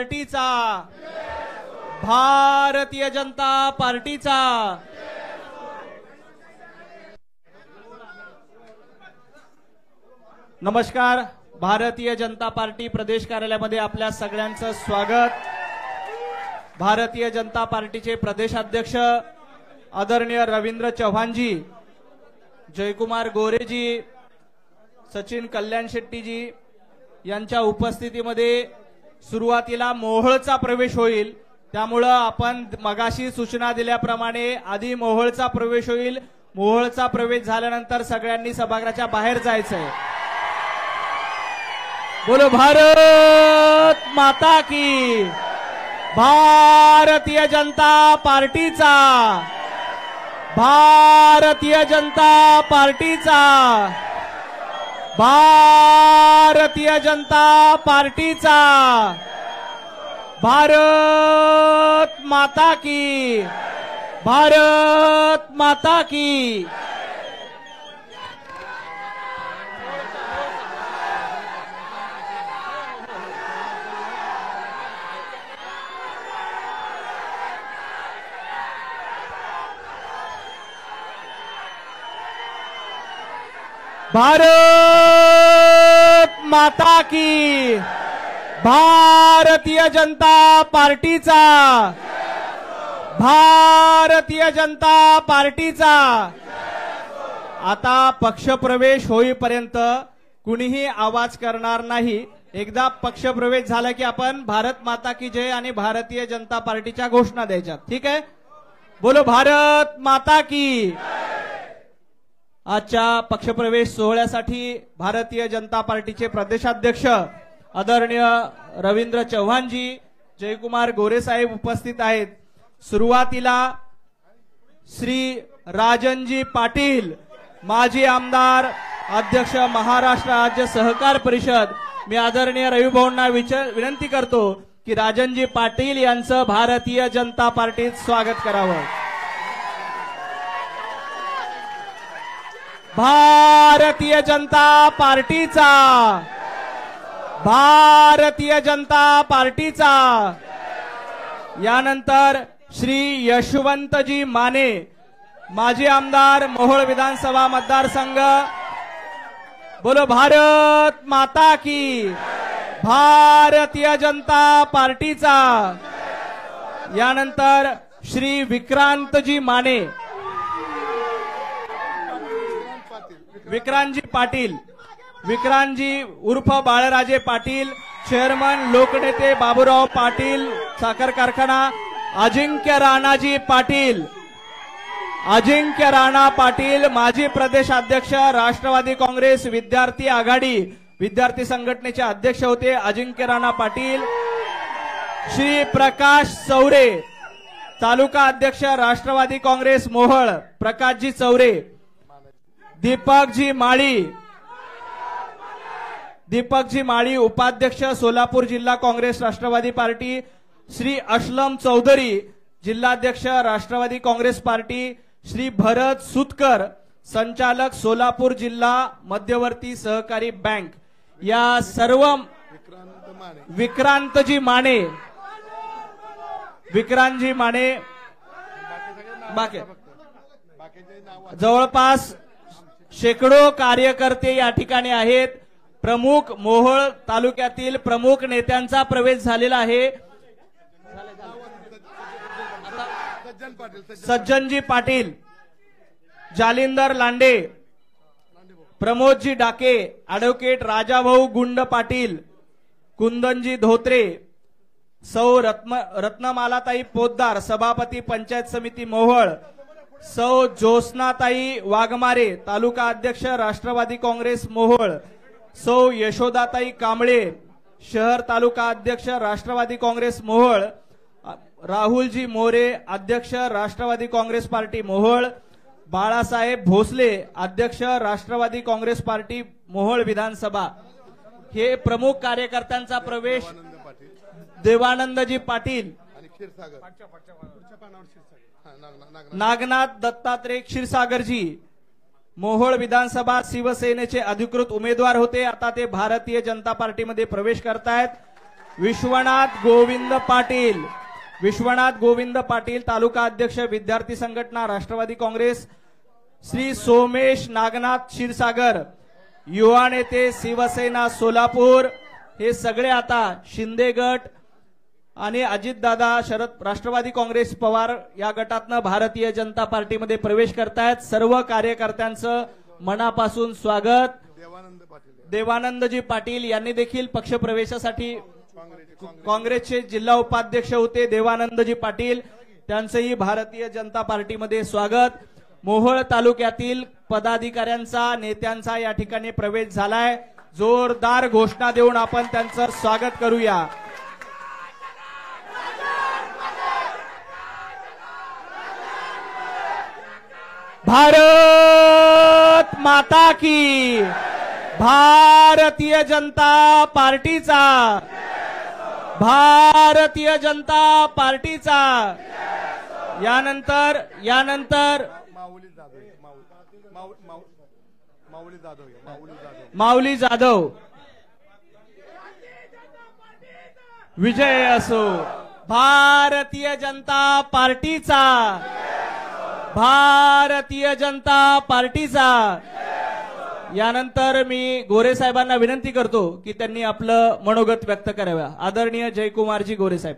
पार्टीचा, भारतीय जनता पार्टीचा। नमस्कार, भारतीय जनता पार्टी प्रदेश कार्यालयामध्ये आपल्या सगळ्यांचं स्वागत। भारतीय जनता पार्टीचे प्रदेशाध्यक्ष आदरणीय रवींद्र चव्हाणजी, जयकुमार गोरेजी, सचिन कल्याण शेट्टीजी यांच्या उपस्थितीमध्ये सुरुवातीला मोहोळचा प्रवेश होईल। त्यामुळे आपण मगाशी सूचना दिल्याप्रमाणे आधी मोहोळचा प्रवेश होईल। मोहोळचा प्रवेश झाल्यानंतर सगळ्यांनी सभागृहाच्या बाहेर जायचंय। बोलो भारत माता की, भारतीय जनता पार्टीचा, भारतीय जनता पार्टीचा, भारतीय जनता पार्टीचा, भारत माता की, भारत माता की। भारत माता की, भारतीय जनता पार्टीचा, भारतीय जनता पार्टीचा। आता पक्षप्रवेश होईपर्यंत कुणीही आवाज करणार नाही। एकदा पक्षप्रवेश झाला की आपण भारत माता की जय आणि भारतीय जनता पार्टीच्या घोषणा द्यायच्या, ठीक आहे? बोलो भारत माता की। आजच्या पक्षप्रवेश सोहळ्यासाठी भारतीय जनता पार्टीचे प्रदेशाध्यक्ष आदरणीय रवींद्र चव्हाणजी, जयकुमार गोरे साहेब उपस्थित आहेत। सुरुवातीला श्री राजनजी पाटील, माजी आमदार, अध्यक्ष महाराष्ट्र राज्य सहकार परिषद। मी आदरणीय रविभाऊंना विनंती करतो की राजनजी पाटील यांचं भारतीय जनता पार्टीत स्वागत करावं। भारतीय जनता पार्टीचा, भारतीय जनता पार्टीचा। यानंतर श्री यशवंतजी माने, माजी आमदार, मोहोळ विधानसभा मतदारसंघ। बोलो भारत माता की, भारतीय जनता पार्टीचा। यानंतर श्री विक्रांतजी माने, विक्रांतजी पाटील, विक्रांतजी उर्फ बाळराजे पाटील, चेअरमन लोकनेते बाबूराव पाटील साखर कारखाना। अजिंक्य राणाजी पाटील, अजिंक्य राणा पाटील, माजी प्रदेशाध्यक्ष, राष्ट्रवादी काँग्रेस विद्यार्थी आघाडी, विद्यार्थी संघटनेचे अध्यक्ष होते अजिंक्य राणा पाटील। श्री प्रकाश चौरे, तालुका अध्यक्ष, राष्ट्रवादी काँग्रेस मोहोळ, प्रकाशजी चौरे। दीपकजी माळी, दीपकजी माळी, उपाध्यक्ष, सोलापूर जिल्हा काँग्रेस राष्ट्रवादी पार्टी। श्री असलम चौधरी, जिल्हाध्यक्ष, राष्ट्रवादी काँग्रेस पार्टी। श्री भरत सुतकर, संचालक, सोलापूर जिल्हा मध्यवर्ती सहकारी बँक। या सर्व विक्रांतजी माने, विक्रांतजी माने, बाकी जवळपास शेकडो कार्यकर्ते या ठिकाणी आहेत। प्रमुख मोहोळ तालुक्यातील प्रमुख नेत्यांचा प्रवेश झालेला आहे। सज्जनजी पाटील, जालिंदर लांडे, प्रमोदजी डाके, ॲडव्होकेट राजाभाऊ गुंड पाटील, कुंदनजी धोत्रे, सौ रत्नमालाताई पोद्दार, सभापती पंचायत समिती मोहोळ, सौ ज्योत्स्नाताई वाघमारे, तालुका अध्यक्ष, राष्ट्रवादी काँग्रेस मोहोळ, सौ यशोदाताई कांबळे, शहर तालुका अध्यक्ष, राष्ट्रवादी काँग्रेस मोहोळ, राहुलजी मोरे, अध्यक्ष, राष्ट्रवादी काँग्रेस पार्टी मोहोळ, बाळासाहेब भोसले, अध्यक्ष, राष्ट्रवादी काँग्रेस पार्टी मोहोळ विधानसभा। हे प्रमुख कार्यकर्त्यांचा प्रवेश। देवानंदजी पाटील, नागनाथ दत्तात्रय क्षीरसागरजी, मोहोळ विधानसभा शिवसेनेचे अधिकृत उमेदवार होते, आता ते भारतीय जनता पार्टीमध्ये प्रवेश करतायत। विश्वनाथ गोविंद पाटील तालुका अध्यक्ष विद्यार्थी संघटना राष्ट्रवादी काँग्रेस, श्री सोमेश नागनाथ क्षीरसागर युवा नेते शिवसेना सोलापूर, हे सगळे आता शिंदे गट आणि अजितदादा शरद राष्ट्रवादी काँग्रेस पवार या गटातनं भारतीय जनता पार्टीमध्ये प्रवेश करतायत। सर्व कार्यकर्त्यांचं मनापासून स्वागत। देवानंदजी पाटील यांनी देखील पक्षप्रवेशासाठी काँग्रेसचे जिल्हा उपाध्यक्ष होते देवानंदजी पाटील, त्यांचंही भारतीय जनता पार्टीमध्ये स्वागत। मोहोळ तालुक्यातील पदाधिकाऱ्यांचा नेत्यांचा या ठिकाणी प्रवेश झालाय। जोरदार घोषणा देऊन आपण त्यांचं स्वागत करूया। भारत माता की, भारतीय जनता पार्टीचा, भारतीय जनता पार्टीचा। यानंतर माऊली जाधव, विजय असो। भारतीय जनता पार्टीचा, भारतीय जनता पार्टीचा। यानंतर मी गोरे साहेबांना विनंती करतो की त्यांनी आपलं मनोगत व्यक्त करावं। आदरणीय जयकुमारजी गोरे साहेब।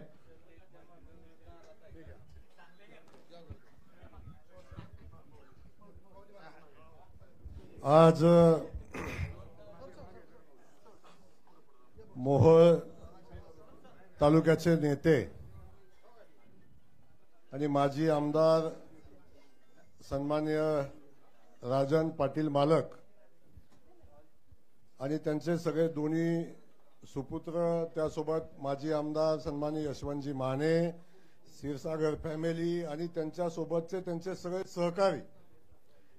आज मोहोळ तालुक्याचे नेते आणि माजी आमदार सन्माननीय राजन पाटील मालक आणि त्यांचे सगळे दोन्ही सुपुत्र, त्यासोबत माजी आमदार सन्माननीय यशवंतजी माने, क्षीरसागर फॅमिली आणि त्यांच्यासोबतचे त्यांचे सगळे सहकारी,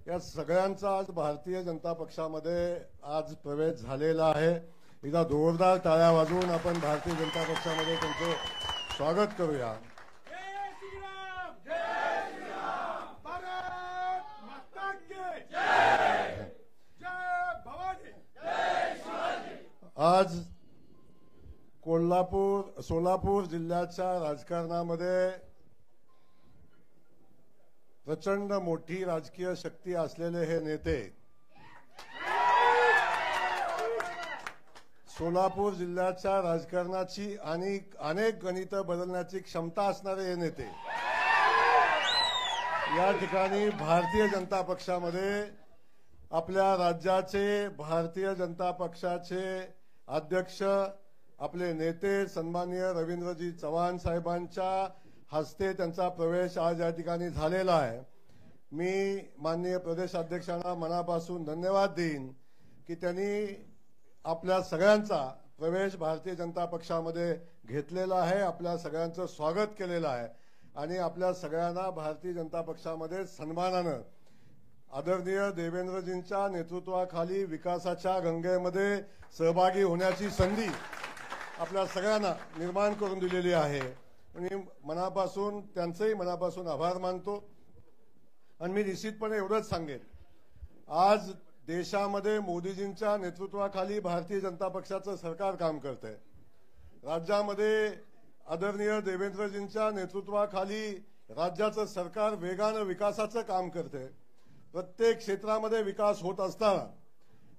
या सगळ्यांचा आज भारतीय जनता पक्षामध्ये आज प्रवेश झालेला आहे। एकदा जोरदार टाळ्या वाजवून आपण भारतीय जनता पक्षामध्ये त्यांचे स्वागत करूया। आज सोलापूर जिल्ह्याच्या राजकारणामध्ये प्रचंड मोठी राजकीय शक्ती असलेले हे नेते, सोलापूर जिल्ह्याच्या राजकारणाची आणि अनेक गणितं बदलण्याची क्षमता असणारे हे नेते या ठिकाणी भारतीय जनता पक्षामध्ये आपल्या राज्याचे, भारतीय जनता पक्षाचे अध्यक्ष, आपले नेते सन्माननीय रवींद्रजी चव्हाण साहेबांच्या हस्ते त्यांचा प्रवेश आज या ठिकाणी झालेला आहे। मी माननीय प्रदेशाध्यक्षांना मनापासून धन्यवाद देईन की त्यांनी आपल्या सगळ्यांचा प्रवेश भारतीय जनता पक्षामध्ये घेतलेला आहे, आपल्या सगळ्यांचं स्वागत केलेलं आहे आणि आपल्या सगळ्यांना भारतीय जनता पक्षामध्ये सन्मानानं आदरणीय देवेंद्रजींच्या नेतृत्वाखाली विकासाच्या गंगेमध्ये सहभागी होण्याची संधी आपल्या सगळ्यांना निर्माण करून दिलेली आहे आणि मनापासून त्यांचेही मनापासून आभार मानतो। आणि मी निश्चितपणे एवढंच सांगेन, आज देशामध्ये मोदीजींच्या नेतृत्वाखाली भारतीय जनता पक्षाचं सरकार काम करतंय। राज्यामध्ये आदरणीय देवेंद्रजींच्या नेतृत्वाखाली राज्याचं सरकार वेगानं विकासाचं काम करतंय। प्रत्येक क्षेत्रामध्ये विकास होत असताना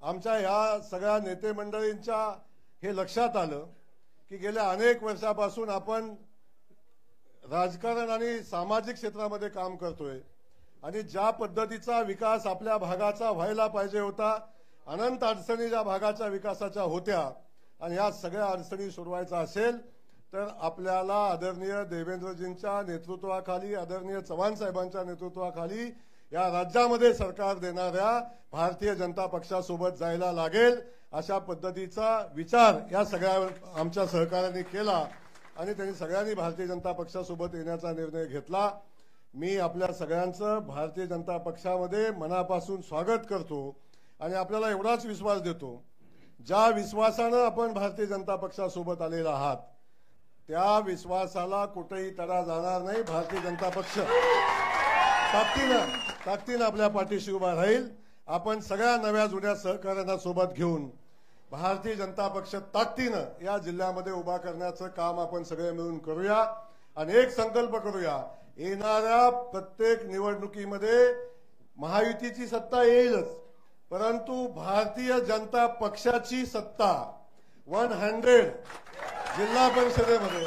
आमच्या ह्या सगळ्या नेते मंडळींच्या हे लक्षात आलं की गेल्या अनेक वर्षापासून आपण राजकारण आणि सामाजिक क्षेत्रामध्ये काम करतोय आणि ज्या पद्धतीचा विकास आपल्या भागाचा व्हायला पाहिजे होता, अनंत अडचणी ज्या भागाच्या विकासाच्या होत्या आणि ह्या सगळ्या अडचणी सोडवायचा असेल तर आपल्याला आदरणीय देवेंद्रजींच्या नेतृत्वाखाली, आदरणीय चव्हाण साहेबांच्या नेतृत्वाखाली या राज्यामध्ये सरकार देणाऱ्या भारतीय जनता पक्षासोबत जायला लागेल। अशा पद्धतीचा विचार या सगळ्या आमच्या सहकार्याने केला आणि त्यांनी सगळ्यांनी भारतीय जनता पक्षासोबत येण्याचा निर्णय घेतला। मी आपल्या सगळ्यांचं भारतीय जनता पक्षामध्ये मनापासून स्वागत करतो आणि आपल्याला एवढाच विश्वास देतो, ज्या विश्वासानं आपण भारतीय जनता पक्षासोबत आलेला आहात त्या विश्वासाला कुठेही तडा जाणार नाही। भारतीय जनता पक्ष ताकदीनं आपल्या पाठीशी उभा राहील। आपण सगळ्या नव्या जुन्या सहकार्यांना सोबत घेऊन भारतीय जनता पक्ष ताकदीनं या जिल्ह्यामध्ये उभा करण्याचं काम आपण सगळे मिळून करूया आणि एक संकल्प करूया, येणाऱ्या प्रत्येक निवडणुकीमध्ये महायुतीची सत्ता येईलच, परंतु भारतीय जनता पक्षाची सत्ता 100 जिल्हा परिषदेमध्ये,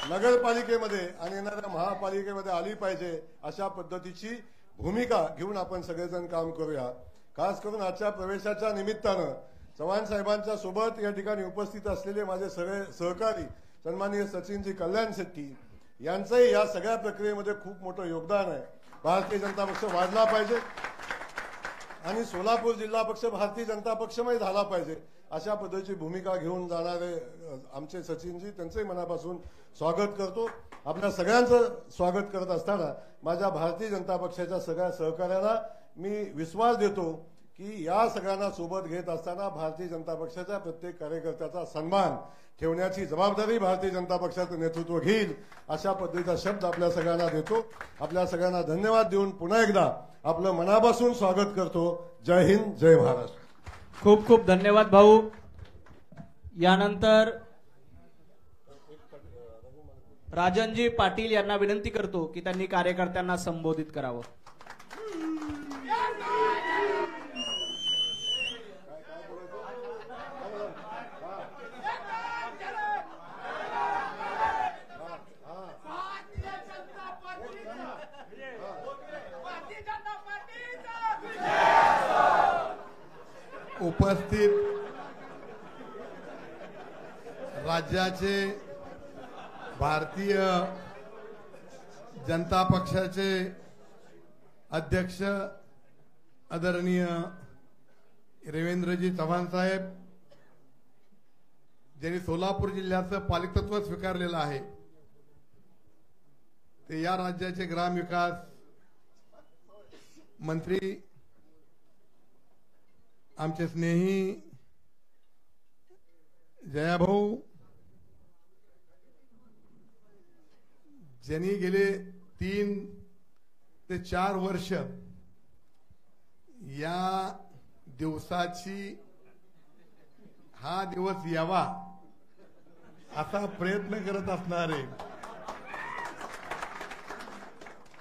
नगरपालिकेमध्ये आणि येणाऱ्या महापालिकेमध्ये आली पाहिजे, अशा पद्धतीची भूमिका घेऊन आपण सगळेजण काम करूया। खास करून आजच्या प्रवेशाच्या निमित्तानं चव्हाण साहेबांच्या सोबत या ठिकाणी उपस्थित असलेले माझे सगळे सहकारी सन्माननीय सचिनजी कल्याण शेट्टी यांचंही या सगळ्या प्रक्रियेमध्ये खूप मोठं योगदान आहे। भारतीय जनता पक्ष वाढला पाहिजे आणि सोलापूर जिल्हा पक्ष भारतीय जनता पक्षमय झाला पाहिजे, अशा पद्धतीची भूमिका घेऊन जाणारे आमचे सचिनजी, त्यांचंही मनापासून स्वागत करतो। आपल्या सगळ्यांचं स्वागत करत असताना माझ्या भारतीय जनता पक्षाच्या सगळ्या सहकाऱ्यांना मी विश्वास देतो की या सगळ्यांना सोबत घेत असताना भारतीय जनता पक्षाच्या प्रत्येक कार्यकर्त्याचा सन्मान ठेवण्याची जबाबदारी भारतीय जनता पक्षाचं नेतृत्व घेईल, अशा पद्धतीचा शब्द आपल्या सगळ्यांना देतो। आपल्या सगळ्यांना धन्यवाद देऊन पुन्हा एकदा आपलं मनापासून स्वागत करतो। जय हिंद, जय महाराष्ट्र। खूप खूप धन्यवाद भाऊ। यानंतर राजनजी पाटील यांना विनंती करतो की त्यांनी कार्यकर्त्यांना संबोधित करावं। उपस्थित राज्याचे भारतीय जनता पक्षाचे अध्यक्ष आदरणीय रवींद्रजी चव्हाण साहेब, ज्यांनी सोलापूर जिल्ह्याचं पालकत्व स्वीकारलेलं आहे, ते या राज्याचे ग्रामविकास मंत्री आमचे स्नेही जयाभाऊ, ज्यांनी गेले 3 ते 4 वर्ष या दिवसाची हा दिवस यावा असा प्रयत्न करत असणारे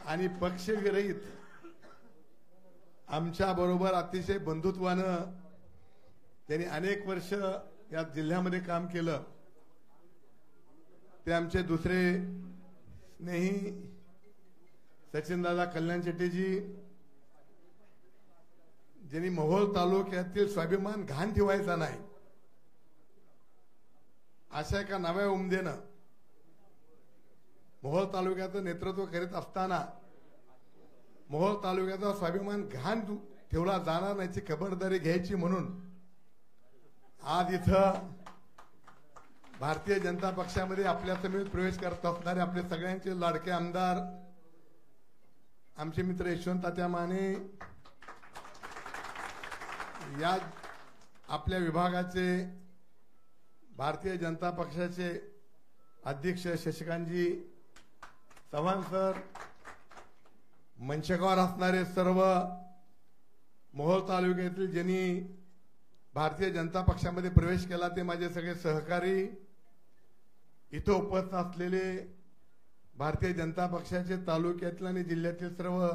आणि पक्षविरहित आमच्या बरोबर अतिशय बंधुत्वानं त्यांनी अनेक वर्ष या जिल्ह्यामध्ये काम केलं, ते आमचे दुसरे स्नेही सचिनदादा कल्याण शेट्टीजी, ज्यांनी मोहोळ तालुक्यातील स्वाभिमान घाण ठेवायचा नाही अशा एका नव्या उमदेनं मोहोळ तालुक्याचं नेतृत्व करीत असताना मोहोळ तालुक्याचा स्वाभिमान घाण ठेवला जाणार नाहीची खबरदारी घ्यायची म्हणून आज इथं भारतीय जनता पक्षामध्ये आपल्या समेत प्रवेश करत असणारे आपले सगळ्यांचे लाडके आमदार आमचे मित्र यशवंत तात्या माने, या आपल्या विभागाचे भारतीय जनता पक्षाचे अध्यक्ष शशिकांतजी चव्हाण सर, मंचकावर असणारे सर्व मोहोळ तालुक्यातील ज्यांनी भारतीय जनता पक्षामध्ये प्रवेश केला ते माझे सगळे सहकारी, इथं उपस्थित असलेले भारतीय जनता पक्षाचे तालुक्यातील आणि जिल्ह्यातील सर्व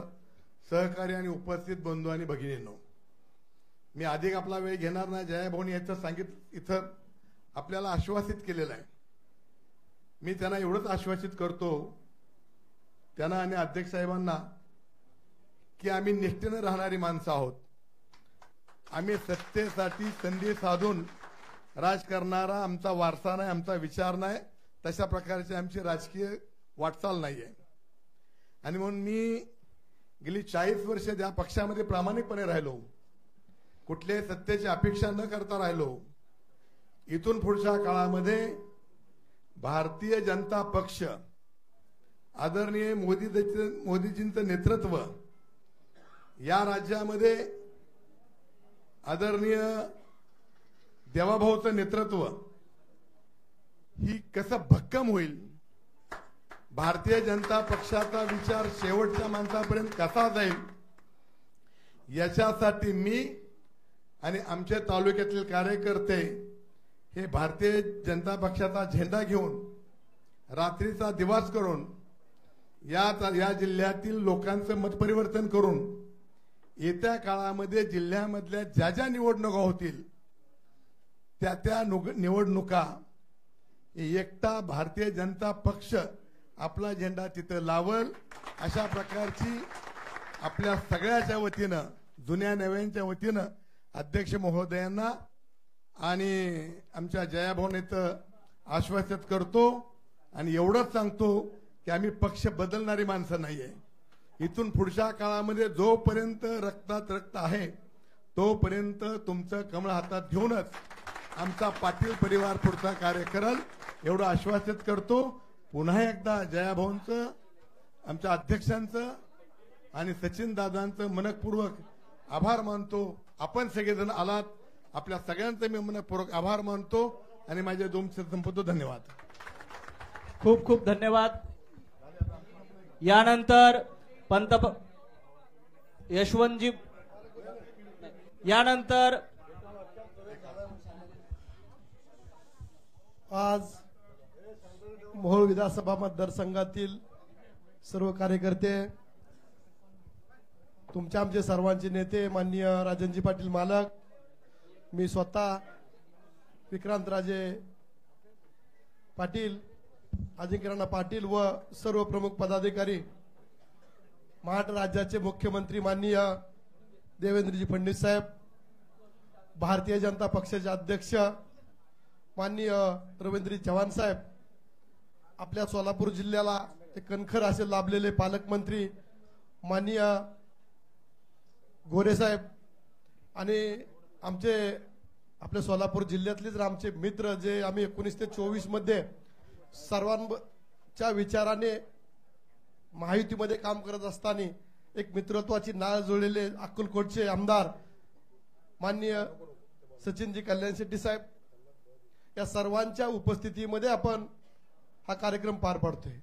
सहकारी आणि उपस्थित बंधू आणि भगिनींनो, मी अधिक आपला वेळ घेणार नाही। जयाभाऊनी याचं सांगितलं, इथं आपल्याला आश्वासित केलेलं आहे। मी त्यांना एवढंच आश्वासित करतो, त्यांना आणि अध्यक्ष साहेबांना, की आम्ही निष्ठेनं राहणारी माणसं आहोत। आम्ही सत्तेसाठी संधी साधून राज करणारा आमचा वारसा नाही, आमचा विचार नाही, तशा प्रकारची आमची राजकीय वाटचाल नाहीये। आणि म्हणून मी गेली 40 वर्ष त्या पक्षामध्ये प्रामाणिकपणे राहिलो, कुठल्याही सत्तेची अपेक्षा न करता राहिलो। इथून पुढच्या काळामध्ये भारतीय जनता पक्ष आदरणीय मोदीजींचं नेतृत्व या राज्यामध्ये, आदरणीय देवाभाऊचं नेतृत्व ही कसं भक्कम होईल, भारतीय जनता पक्षाचा विचार शेवटच्या माणसापर्यंत कसा जाईल, याच्यासाठी मी आणि आमच्या तालुक्यातील कार्यकर्ते हे भारतीय जनता पक्षाचा झेंडा घेऊन रात्रीचा दिवस करून या जिल्ह्यातील लोकांचं मतपरिवर्तन करून येत्या काळामध्ये जिल्ह्यामधल्या ज्या ज्या निवडणुका होतील त्या निवडणुका एकटा भारतीय जनता पक्ष आपला झेंडा तिथं लावल अशा प्रकारची आपल्या सगळ्याच्या वतीनं जुन्या नव्यांच्या वतीनं अध्यक्ष महोदयांना आणि आमच्या जयाभाऊन इथं आश्वासित करतो आणि एवढंच सांगतो की आम्ही पक्ष बदलणारी माणसं नाहीये. इथून पुढच्या काळामध्ये जोपर्यंत रक्तात रक्त आहे तोपर्यंत तुमचं कमळ हातात घेऊनच आमचा पाटील परिवार पुढचा कार्य करल एवढं आश्वासित करतो. पुन्हा एकदा जयाभाऊंचं आमच्या अध्यक्षांचं आणि सचिन दादांचं मनपूर्वक आभार मानतो. आपण सगळेजण आलात आपल्या सगळ्यांचे मी मनपूर्वक आभार मानतो आणि माझे 2 शब्द संपवतो. धन्यवाद. खूप खूप धन्यवाद. यानंतर यशवंतजी यानंतर आज मोहोळ विधानसभा मतदारसंघातील सर्व कार्यकर्ते, तुमच्या आमचे सर्वांचे नेते माननीय राजनजी पाटील मालक, मी स्वतः विक्रांतराजे पाटील, अजिंक्यराणा पाटील व सर्व प्रमुख पदाधिकारी, महाराष्ट्र राज्याचे मुख्यमंत्री माननीय देवेंद्रजी फडणवीस साहेब, भारतीय जनता पक्षाचे अध्यक्ष माननीय रवींद्रजी चव्हाण साहेब, आपल्या सोलापूर जिल्ह्याला एक कणखर असे लाभलेले पालकमंत्री माननीय गोरे साहेब आणि आपल्या सोलापूर जिल्ह्यातलेच आमचे मित्र जे आम्ही 19 ते 24 मध्ये सर्वांच्या विचाराने महायुतीमध्ये काम करत असताना एक मित्रत्वाची नाळ जुळलेले अक्कलकोटचे आमदार माननीय सचिनजी कल्याण शेट्टी साहेब, या सर्वांच्या उपस्थितीमध्ये आपण हा कार्यक्रम पार पाडतोय.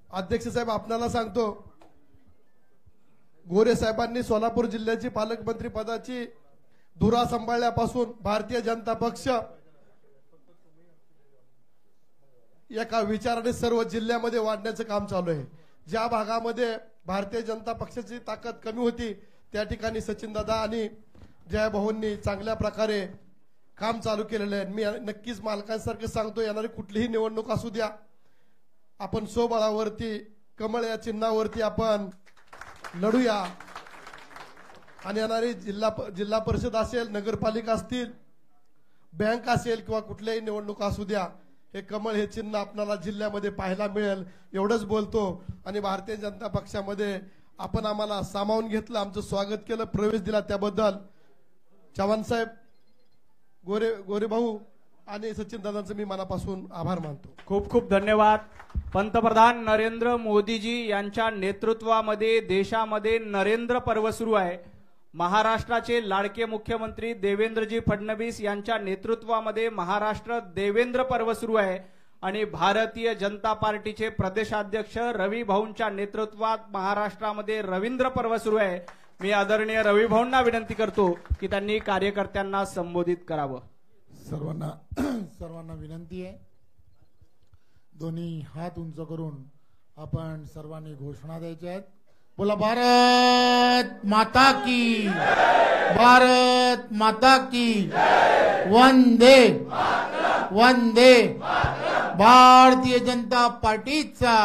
अध्यक्ष साहेब, आपल्याला सांगतो, गोरे साहेबांनी सोलापूर जिल्ह्याची पालकमंत्री पदाची धुरा सांभाळल्यापासून भारतीय जनता पक्ष एका विचाराने सर्व जिल्ह्यामध्ये वाढण्याचं काम चालू आहे. ज्या भागामध्ये भारतीय जनता पक्षाची ताकद कमी होती त्या ठिकाणी सचिन दादा आणि जयभाऊंनी चांगल्या प्रकारे काम चालू केलेलं आहे. मी नक्कीच मालकांसारखे सांगतो, येणारी कुठलीही निवडणूक असू द्या, आपण स्वबळावरती कमळ या चिन्हावरती आपण लढूया आणि येणारी जिल्हा परिषद असेल, नगरपालिका असतील, बँक असेल किंवा कुठल्याही निवडणूक असू द्या, हे कमळ हे चिन्ह आपल्याला जिल्ह्यामध्ये पाहायला मिळेल एवढंच बोलतो. आणि भारतीय जनता पक्षामध्ये आपण आम्हाला सामावून घेतलं, आमचं स्वागत केलं, प्रवेश दिला, त्याबद्दल चव्हाण साहेब, गोरे भाऊ आणि सचिन दादांचं मी मनापासून आभार मानतो. खूप खूप धन्यवाद. पंतप्रधान नरेंद्र मोदीजी यांच्या नेतृत्वामध्ये देशामध्ये नरेंद्र पर्व सुरू आहे. महाराष्ट्राचे लाडके मुख्यमंत्री देवेंद्रजी फडणवीस यांच्या नेतृत्वामध्ये महाराष्ट्र देवेंद्र पर्व सुरू आहे आणि भारतीय जनता पार्टीचे प्रदेशाध्यक्ष रवी भाऊंच्या नेतृत्वात महाराष्ट्रामध्ये रवींद्र पर्व सुरू आहे. मी आदरणीय रवी भाऊंना विनंती करतो की त्यांनी कार्यकर्त्यांना संबोधित करावं. सर्वांना विनंती आहे, दोन्ही हात उंच करून आपण सर्वांनी घोषणा द्यायच्या आहेत. बोला, भारत माता की, भारत माता की, वंदे वंदे, भारतीय जनता पार्टीचा.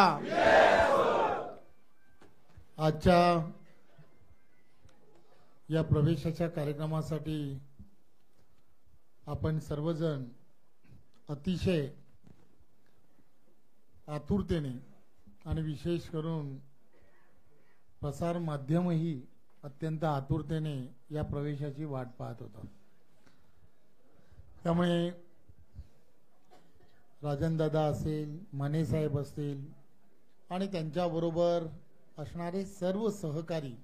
आजच्या या प्रवेशाच्या कार्यक्रमासाठी आपण सर्वजण अतिशय आतुरतेने आणि विशेष करून प्रसार माध्यमही अत्यंत आतुरतेने या प्रवेशाची वाट पाहत होता. त्यामुळे राजनदादा असेल, माने साहेब असतील आणि त्यांच्याबरोबर असणारे सर्व सहकारी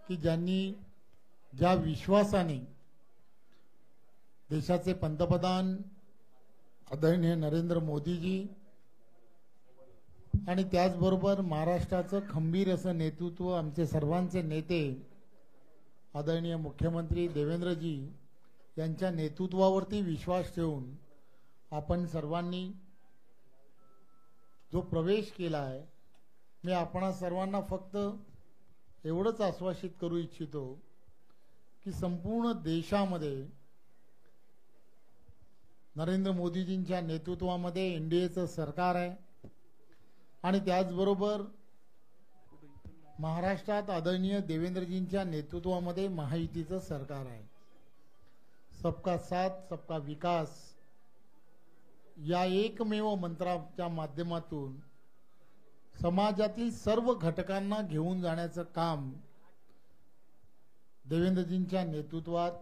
की ज्यांनी ज्या विश्वासाने देशाचे पंतप्रधान आदरणीय नरेंद्र मोदीजी आणि त्याचबरोबर महाराष्ट्राचं खंबीर असं नेतृत्व आमचे सर्वांचे नेते आदरणीय मुख्यमंत्री देवेंद्रजी यांच्या नेतृत्वावरती विश्वास ठेवून आपण सर्वांनी जो प्रवेश केला आहे, मी आपणा सर्वांना फक्त एवढंच आश्वासित करू इच्छितो की संपूर्ण देशामध्ये नरेंद्र मोदीजींच्या नेतृत्वामध्ये एनडीएचं सरकार आहे आणि त्याचबरोबर महाराष्ट्रात आदरणीय देवेंद्रजींच्या नेतृत्वामध्ये महायुतीचं सरकार आहे. सबका साथ सबका विकास या एकमेव मंत्राच्या माध्यमातून समाजातील सर्व घटकांना घेऊन जाण्याचं काम देवेंद्रजींच्या नेतृत्वात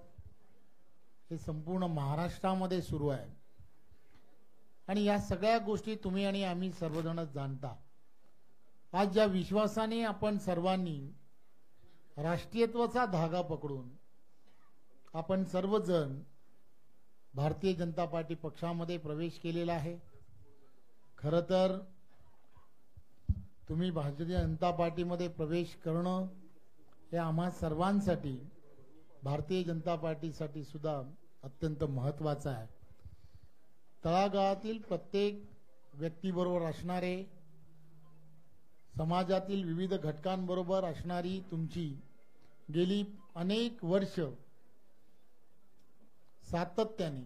हे संपूर्ण महाराष्ट्रामध्ये सुरू आहे. आणि या सगळ्या गोष्टी तुम्ही आणि आम्ही सर्वजणच जाणता. आज ज्या विश्वासाने आपण सर्वांनी राष्ट्रीयत्वाचा धागा पकडून आपण सर्वजण भारतीय जनता पार्टी पक्षामध्ये प्रवेश केलेला आहे. खरं तर तुम्ही भारतीय जनता पार्टीमध्ये प्रवेश करणं हे आम्हा सर्वांसाठी, भारतीय जनता पार्टीसाठी सुद्धा अत्यंत महत्त्वाचं आहे. तळागाळातील प्रत्येक व्यक्तीबरोबर असणारे, समाजातील विविध घटकांबरोबर असणारी तुमची गेली अनेक वर्ष सातत्याने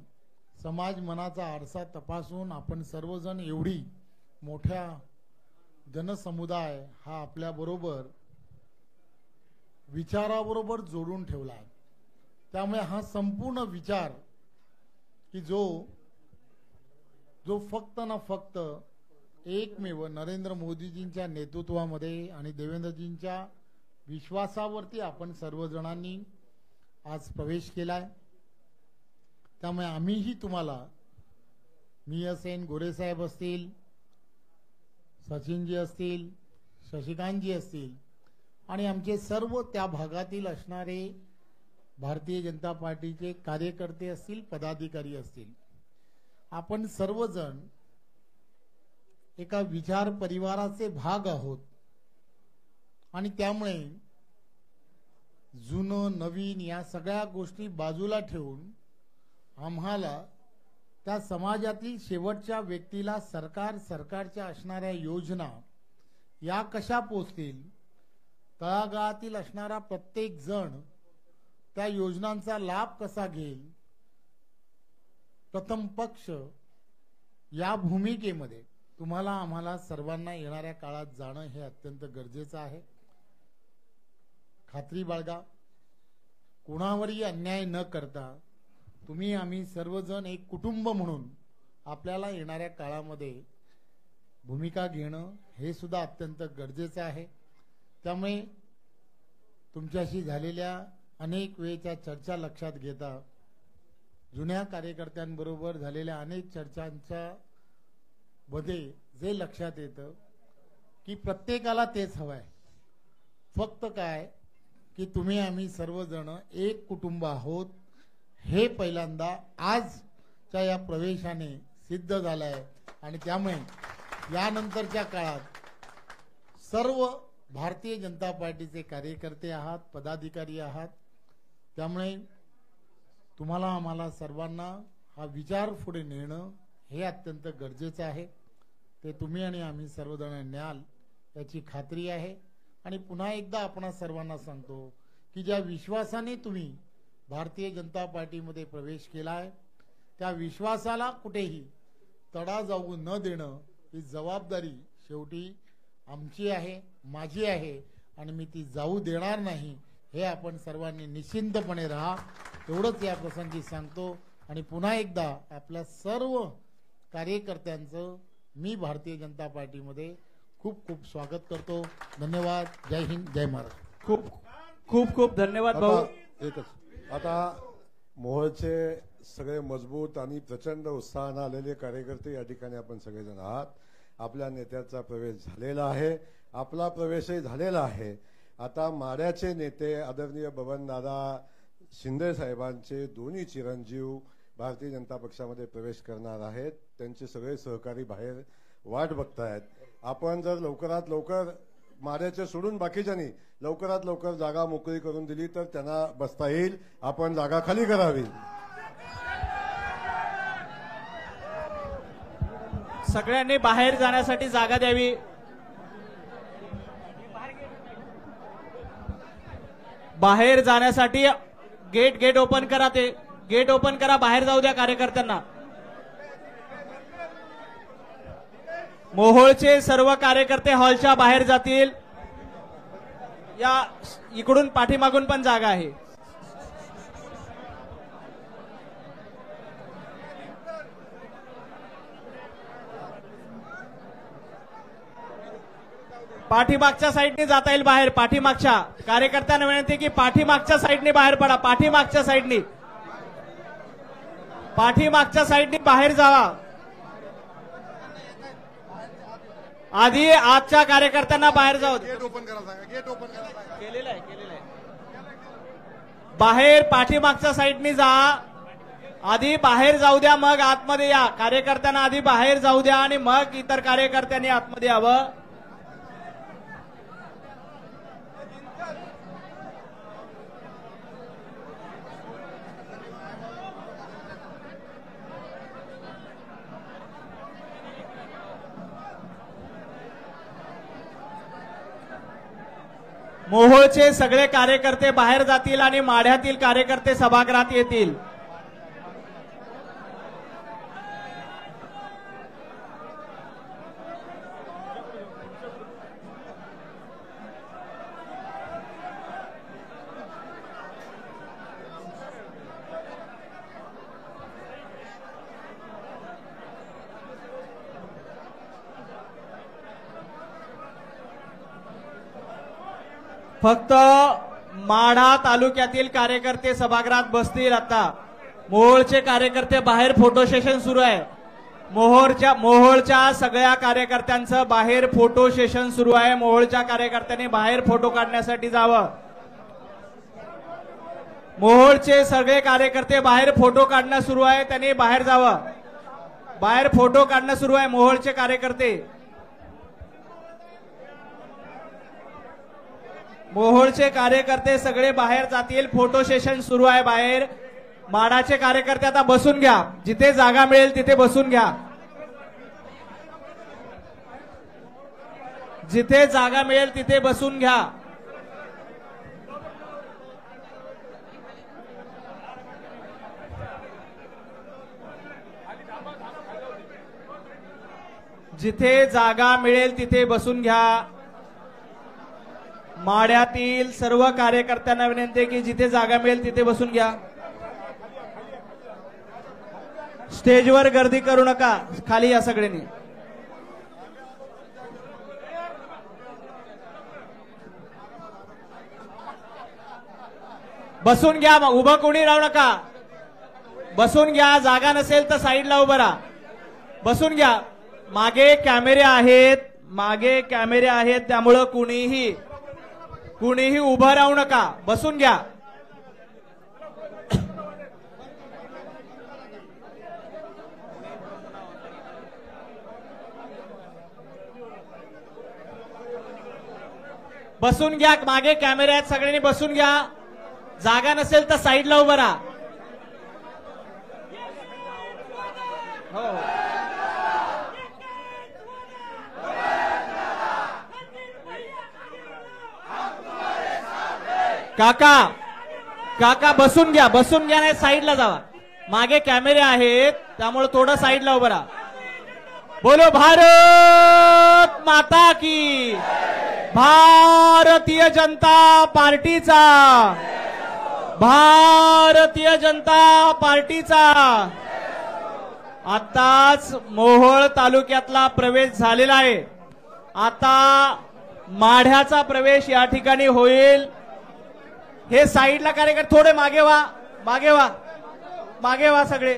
समाज मनाचा आरसा तपासून आपण सर्वजण एवढी मोठ्या जनसमुदाय हा आपल्या बरोबर विचाराबरोबर जोडून ठेवला आहे. त्यामुळे हा संपूर्ण विचार की जो फक्त ना फक्त एकमेव नरेंद्र मोदीजींच्या नेतृत्वामध्ये आणि देवेंद्रजींच्या विश्वासावरती आपण सर्वजणांनी आज प्रवेश केलाय. त्यामुळे आम्हीही तुम्हाला, मी असेन, गोरेसाहेब असतील, सचिनजी असतील, शशिकांतजी असतील आणि आमचे सर्व त्या भागातील असणारे भारतीय जनता पार्टीचे कार्यकर्ते असतील, पदाधिकारी असतील, आपण सर्वजण एका विचार परिवाराचे भाग आहोत. आणि त्यामुळे जुनं नवीन या सगळ्या गोष्टी बाजूला ठेवून आम्हाला त्या समाजातील शेवटच्या व्यक्तीला सरकारच्या असणाऱ्या योजना या कशा पोचतील, तळागाळातील असणारा प्रत्येक जण त्या योजनांचा लाभ कसा घेईल, प्रथम पक्ष या भूमिकेमध्ये तुम्हाला आम्हाला सर्वांना येणाऱ्या काळात जाणं हे अत्यंत गरजेचं आहे. खात्री बाळगा, कोणावरही अन्याय न करता तुम्ही आम्ही सर्वजण एक कुटुंब म्हणून आपल्याला येणाऱ्या काळामध्ये भूमिका घेणं हे सुद्धा अत्यंत गरजेचं आहे. त्यामुळे तुमच्याशी झालेल्या अनेक वेळच्या चर्चा लक्षात घेता, जुन्या कार्यकर्त्यांबरोबर झालेल्या अनेक चर्चांच्या मध्ये जे लक्षात येतं की प्रत्येकाला तेच हवंय. फक्त काय की तुम्ही आम्ही सर्वजण एक कुटुंब आहोत हे पहिल्यांदा आजच्या या प्रवेशाने सिद्ध झालंय. आणि त्यामुळे यानंतरच्या काळात सर्व भारतीय जनता पार्टीचे कार्यकर्ते आहात, पदाधिकारी आहात. त्यामुळे तुम्हाला आम्हाला सर्वांना हा विचार पुढे नेणं हे अत्यंत गरजेचं आहे. ते तुम्ही आणि आम्ही सर्वजण न्याल याची खात्री आहे. आणि पुन्हा एकदा आपण सर्वांना सांगतो की ज्या विश्वासाने तुम्ही भारतीय जनता पार्टीमध्ये प्रवेश केलाय, त्या विश्वासाला कुठेही तडा जाऊ न देणं ही जबाबदारी शेवटी आमची आहे, माझी आहे आणि मी ती जाऊ देणार नाही. हे आपण सर्वांनी निश्चिंतपणे राहा एवढंच या प्रसंगी सांगतो. आणि पुन्हा एकदा आपल्या सर्व कार्यकर्त्यांचं मी भारतीय जनता पार्टीमध्ये खूप खूप स्वागत करतो. धन्यवाद. जय हिंद, जय महाराष्ट्र. खूप खूप खूप धन्यवाद भाऊ. आता मोहोळचे सगळे मजबूत आणि प्रचंड उत्साहानं आलेले कार्यकर्ते या ठिकाणी आपण सगळेजण आहात. आपल्या नेत्याचा प्रवेश झालेला आहे, आपला प्रवेशही झालेला आहे. आता माढ्याचे नेते आदरणीय बबनदादा शिंदे साहेबांचे दोन्ही चिरंजीव भारतीय जनता पक्षामध्ये प्रवेश करणार आहेत. त्यांचे सगळे सहकारी बाहेर वाट बघतायत. आपण जर लवकरात लवकर माढ्याचे सोडून बाकीच्यांनी लवकरात लवकर जागा मोकळी करून दिली तर त्यांना बसता येईल. आपण जागा खाली करावी. सगळ्यांनी बाहेर जाण्यासाठी जागा द्यावी. बाहेर जाण्यासाठी गेट ओपन करा. ते गेट ओपन करा. बाहेर जाऊ द्या कार्यकर्त्यांना. मोहोळचे सर्व कार्यकर्ते हॉलच्या बाहेर जातील. या इकडून पाठीमागून पण जागा आहे. पाठीमागच्या साईडने जाता येईल बाहेर. पाठीमागच्या कार्यकर्त्यांना विनंती की पाठीमागच्या साईडने बाहेर पडा. पाठीमागच्या साईडने बाहेर जावा. आधी आजच्या कार्यकर्त्यांना बाहेर जाऊ दे. गेट ओपन करा सांगा. गेट ओपन करा सांगा. केलेलं आहे. बाहेर पाठीमागच्या साईडने जा. आधी बाहेर जाऊ द्या, मग आतमध्ये या. कार्यकर्त्यांना आधी बाहेर जाऊ द्या आणि मग इतर कार्यकर्त्यांनी आतमध्ये यावं. मोहोळचे सगळे कार्यकर्ते बाहेर जातील आणि माढ्यातील कार्यकर्ते सभागृहात येतील. फक्त माढा तालुक्यातील कार्यकर्ते सभागृहात बसतील. आता मोहोळचे कार्यकर्ते बाहेर फोटो सेशन सुरू आहे. मोहोळच्या सगळ्या कार्यकर्त्यांचं बाहेर फोटो सेशन सुरू आहे. मोहोळच्या कार्यकर्त्यांनी बाहेर फोटो काढण्यासाठी जावं. मोहोळचे सगळे कार्यकर्ते बाहेर फोटो काढणं सुरू आहे. त्यांनी बाहेर जावं. बाहेर फोटो काढणं सुरू आहे. मोहोळचे कार्यकर्ते सगळे बाहेर जातील. फोटो सेशन सुरू आहे बाहेर. माढाचे कार्यकर्ते आता बसून घ्या. जिथे जागा मिळेल तिथे बसून घ्या. जिथे जागा मिळेल तिथे बसून घ्या. जिथे जागा मिळेल तिथे बसून घ्या. माढ्यातील सर्व कार्यकर्त्यांना विनंती आहे की जिथे जागा मिळेल तिथे बसून घ्या. स्टेजवर गर्दी करू नका. खाली या सगळ्यांनी. बसून घ्या. उभं कोणी राहू नका. बसून घ्या. जागा नसेल तर साईडला उभं राहा. बसून घ्या. मागे कॅमेरे आहेत त्यामुळं कुणीही उभं राहू नका. बसून घ्या. बसून घ्या. मागे कॅमेरे आहेत. सगळ्यांनी बसून घ्या. जागा नसेल तर साईडला उभं राहा. हो. काका बसून घ्या. नाही साईडला जावा. मागे कॅमेरे आहेत त्यामुळे थोडं साईडला उभं राहा. बोलो भारत माता की. भारतीय जनता पार्टीचा आताच मोहोळ तालुक्यातला प्रवेश झालेला आहे. आता माढ्याचा प्रवेश या ठिकाणी होईल. हे साईडला कार्यकर्ते थोडे मागे व्हा सगळे.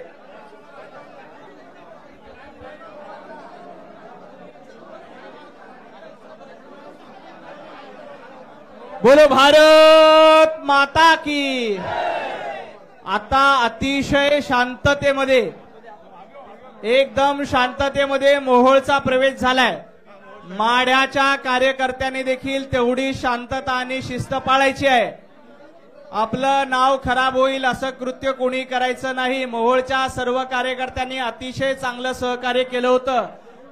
बोलो भारत माता की. आता अतिशय शांततेमध्ये, एकदम शांततेमध्ये मोहोळचा प्रवेश झालाय. माढ्याच्या कार्यकर्त्यांनी देखील तेवढी शांतता आणि शिस्त पाळायची आहे. आपलं नाव खराब होईल असं कृत्य कोणी करायचं नाही. मोहोळच्या सर्व कार्यकर्त्यांनी अतिशय चांगलं सहकार्य केलं होतं.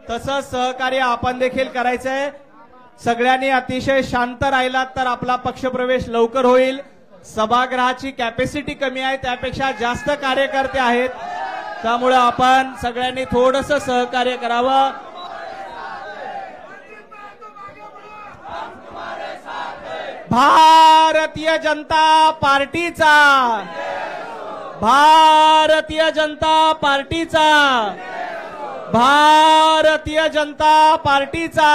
तसंच सहकार्य आपण देखील करायचंय. सगळ्यांनी अतिशय शांत राहिलात तर आपला पक्षप्रवेश लवकर होईल. सभागृहाची कॅपॅसिटी कमी आहे, त्यापेक्षा जास्त कार्यकर्ते आहेत, त्यामुळे आपण सगळ्यांनी थोडंसं सहकार्य करावं. भारतीय जनता पार्टीचा, भारतीय जनता पार्टीचा, भारतीय जनता पार्टीचा,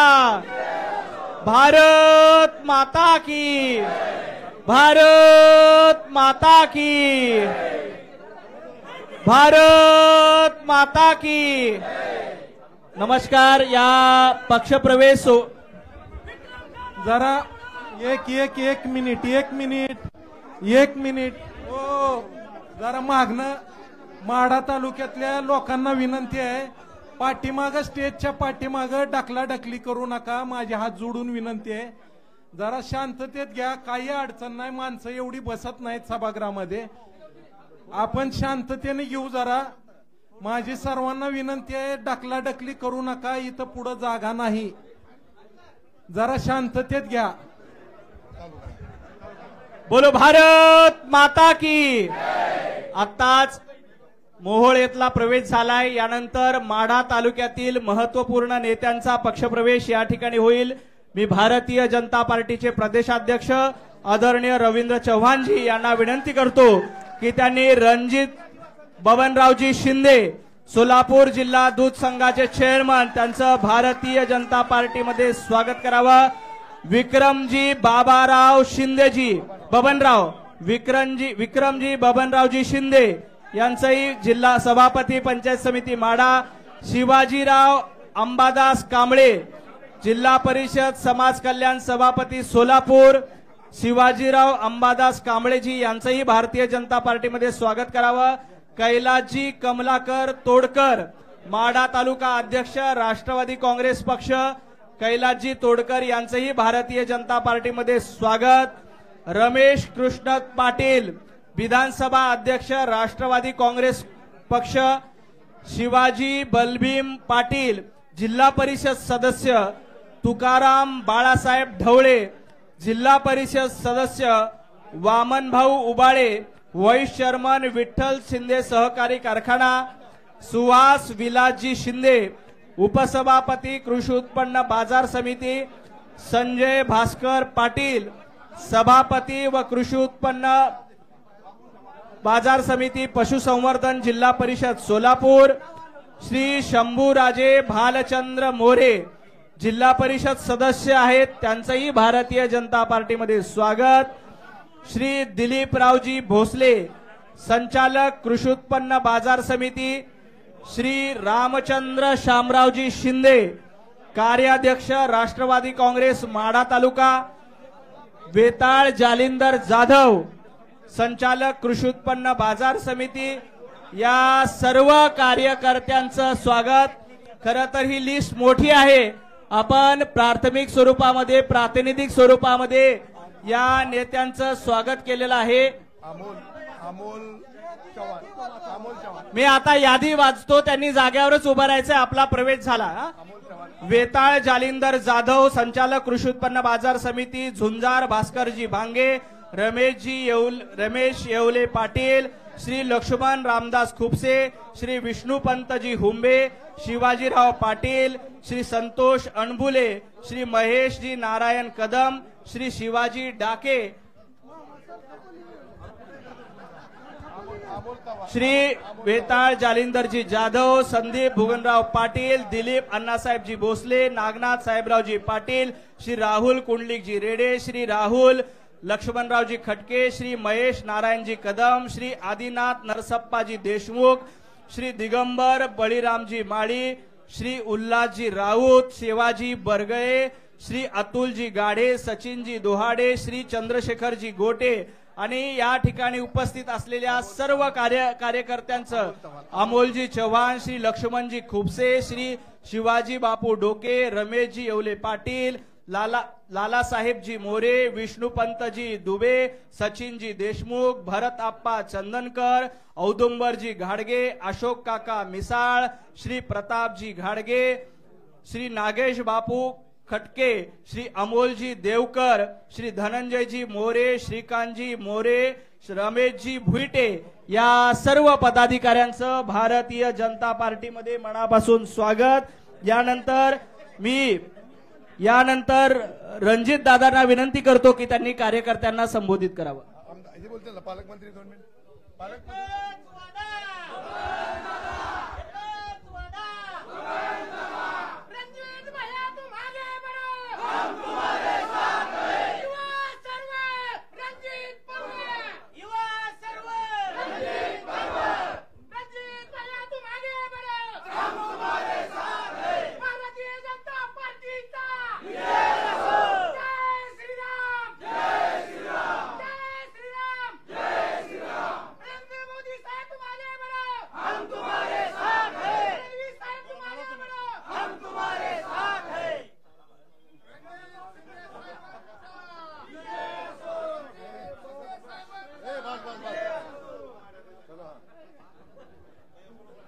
भारत माता की, भारत माता की, भारत माता की. नमस्कार. या पक्षप्रवेश जरा एक मिनिट हो, जरा मागणं माढा तालुक्यातल्या लोकांना विनंती आहे, पाठीमागं स्टेजच्या पाठीमागं ढकलाढकली करू नका. माझे हात जोडून विनंती आहे, जरा शांततेत घ्या. काही अडचण नाही, माणसं एवढी बसत नाहीत सभागृहामध्ये, आपण शांततेने घेऊ. जरा माझी सर्वांना विनंती आहे, ढकलाढकली करू नका, इथं पुढे जागा नाही, जरा शांततेत घ्या. बोलो भारत माता की. आताच मोहोळ येथला प्रवेश झालाय, यानंतर माढा तालुक्यातील महत्वपूर्ण नेत्यांचा पक्षप्रवेश या ठिकाणी होईल. मी भारतीय जनता पार्टीचे प्रदेशाध्यक्ष आदरणीय रवींद्र चव्हाणजी यांना विनंती करतो की त्यांनी रणजित बबनरावजी शिंदे, सोलापूर जिल्हा दूध संघाचे चेअरमन, त्यांचं भारतीय जनता पार्टीमध्ये स्वागत करावं. विक्रमजी बाबाराव शिंदेजी बबनराव, विक्रमजी बबनरावजी शिंदे यांचंही जिल्हा सभापती पंचायत समिती माढा. शिवाजीराव अंबादास कांबळे, जिल्हा परिषद समाज कल्याण सभापती सोलापूर, शिवाजीराव अंबादास कांबळेजी यांचंही भारतीय जनता पार्टीमध्ये स्वागत करावं. कैलासजी कमलाकर तोडकर, माढा तालुका अध्यक्ष राष्ट्रवादी काँग्रेस पक्ष, कैलासजी तोडकर यांचंही भारतीय जनता पार्टीमध्ये स्वागत. रमेश कृष्ण पाटील, विधानसभा अध्यक्ष राष्ट्रवादी काँग्रेस पक्ष, शिवाजी बलभीम पाटील, जिल्हा परिषद सदस्य, तुकाराम बाळासाहेब ढवळे, जिल्हा परिषद सदस्य, वामनभाऊ उबाळे, व्हाईस चेअरमन विठ्ठल शिंदे सहकारी कारखाना, सुहास विलासजी शिंदे, उपसभापती कृषी उत्पन्न बाजार समिती, संजय भास्कर पाटील, सभापती व कृषी उत्पन्न बाजार समिती पशुसंवर्धन जिल्हा परिषद सोलापूर, श्री शंभूराजे भालचंद्र मोरे, जिल्हा परिषद सदस्य आहेत, त्यांचंही भारतीय जनता पार्टीमध्ये स्वागत. श्री दिलीपरावजी भोसले, संचालक कृषी उत्पन्न बाजार समिती, श्री रामचंद्र शामरावजी शिंदे, कार्याध्यक्ष राष्ट्रवादी काँग्रेस माढा तालुका, वेताळ जालिंदर जाधव, संचालक कृषी उत्पन्न बाजार समिती, या सर्व कार्यकर्त्यांचं स्वागत. खरं तर ही लिस्ट मोठी आहे, आपण प्राथमिक स्वरूपामध्ये प्रातिनिधिक स्वरूपामध्ये या नेत्यांचं स्वागत केलेलं आहे. मी आता यादी वाचतो, त्यांनी जाग्यावरच उभं राहायचं, आपला प्रवेश झाला. वेताळ जालिंदर जाधव, संचालक कृषी उत्पन्न बाजार समिती झुंजार, भास्करजी भांगे, रमेश येवले पाटील, श्री लक्ष्मण रामदास खुपसे, श्री विष्णुपंतजी हुंबे, शिवाजीराव पाटील, श्री संतोष अणबुले, श्री महेशजी नारायण कदम, श्री शिवाजी डाके, श्री वेताळ जालिंदरजी जाधव, संदीप भुवनराव पाटील, दिलीप अण्णासाहेबजी भोसले, नागनाथ साहेबरावजी पाटील, श्री राहुल कुंडलिकजी रेडे, श्री राहुल लक्ष्मणरावजी खटके, श्री महेश नारायणजी कदम, श्री आदिनाथ नरसप्पाजी देशमुख, श्री दिगंबर बळीरामजी माळी, श्री उल्हासजी राऊत, शिवाजी बरगळे, श्री अतुलजी गाढे, सचिनजी दोहाडे, श्री चंद्रशेखरजी गोटे आणि या ठिकाणी उपस्थित असलेल्या सर्व कार्यकर्त्यांचं, अमोलजी चव्हाण, श्री लक्ष्मणजी खुपसे, श्री शिवाजी बापू डोके, रमेशजी येवले पाटील, लालासाहेबजी मोरे, विष्णुपंतजी दुबे, सचिनजी देशमुख, भरत आप्पा चंदनकर, औदुंबरजी घाडगे, अशोक काका मिसाळ, श्री प्रतापजी घाडगे, श्री नागेश बापू खटके, श्री अमोलजी देवकर, श्री धनंजयजी मोरे, श्रीकांतजी मोरे, रमेशजी भुईटे या सर्व पदाधिकाऱ्यांचं भारतीय जनता पार्टीमध्ये मनापासून स्वागत। यानंतर रणजित दादांना विनंती करतो की त्यांनी कार्यकर्त्यांना संबोधित करावं। हे बोलते ना पालकमंत्री 2 मिनिट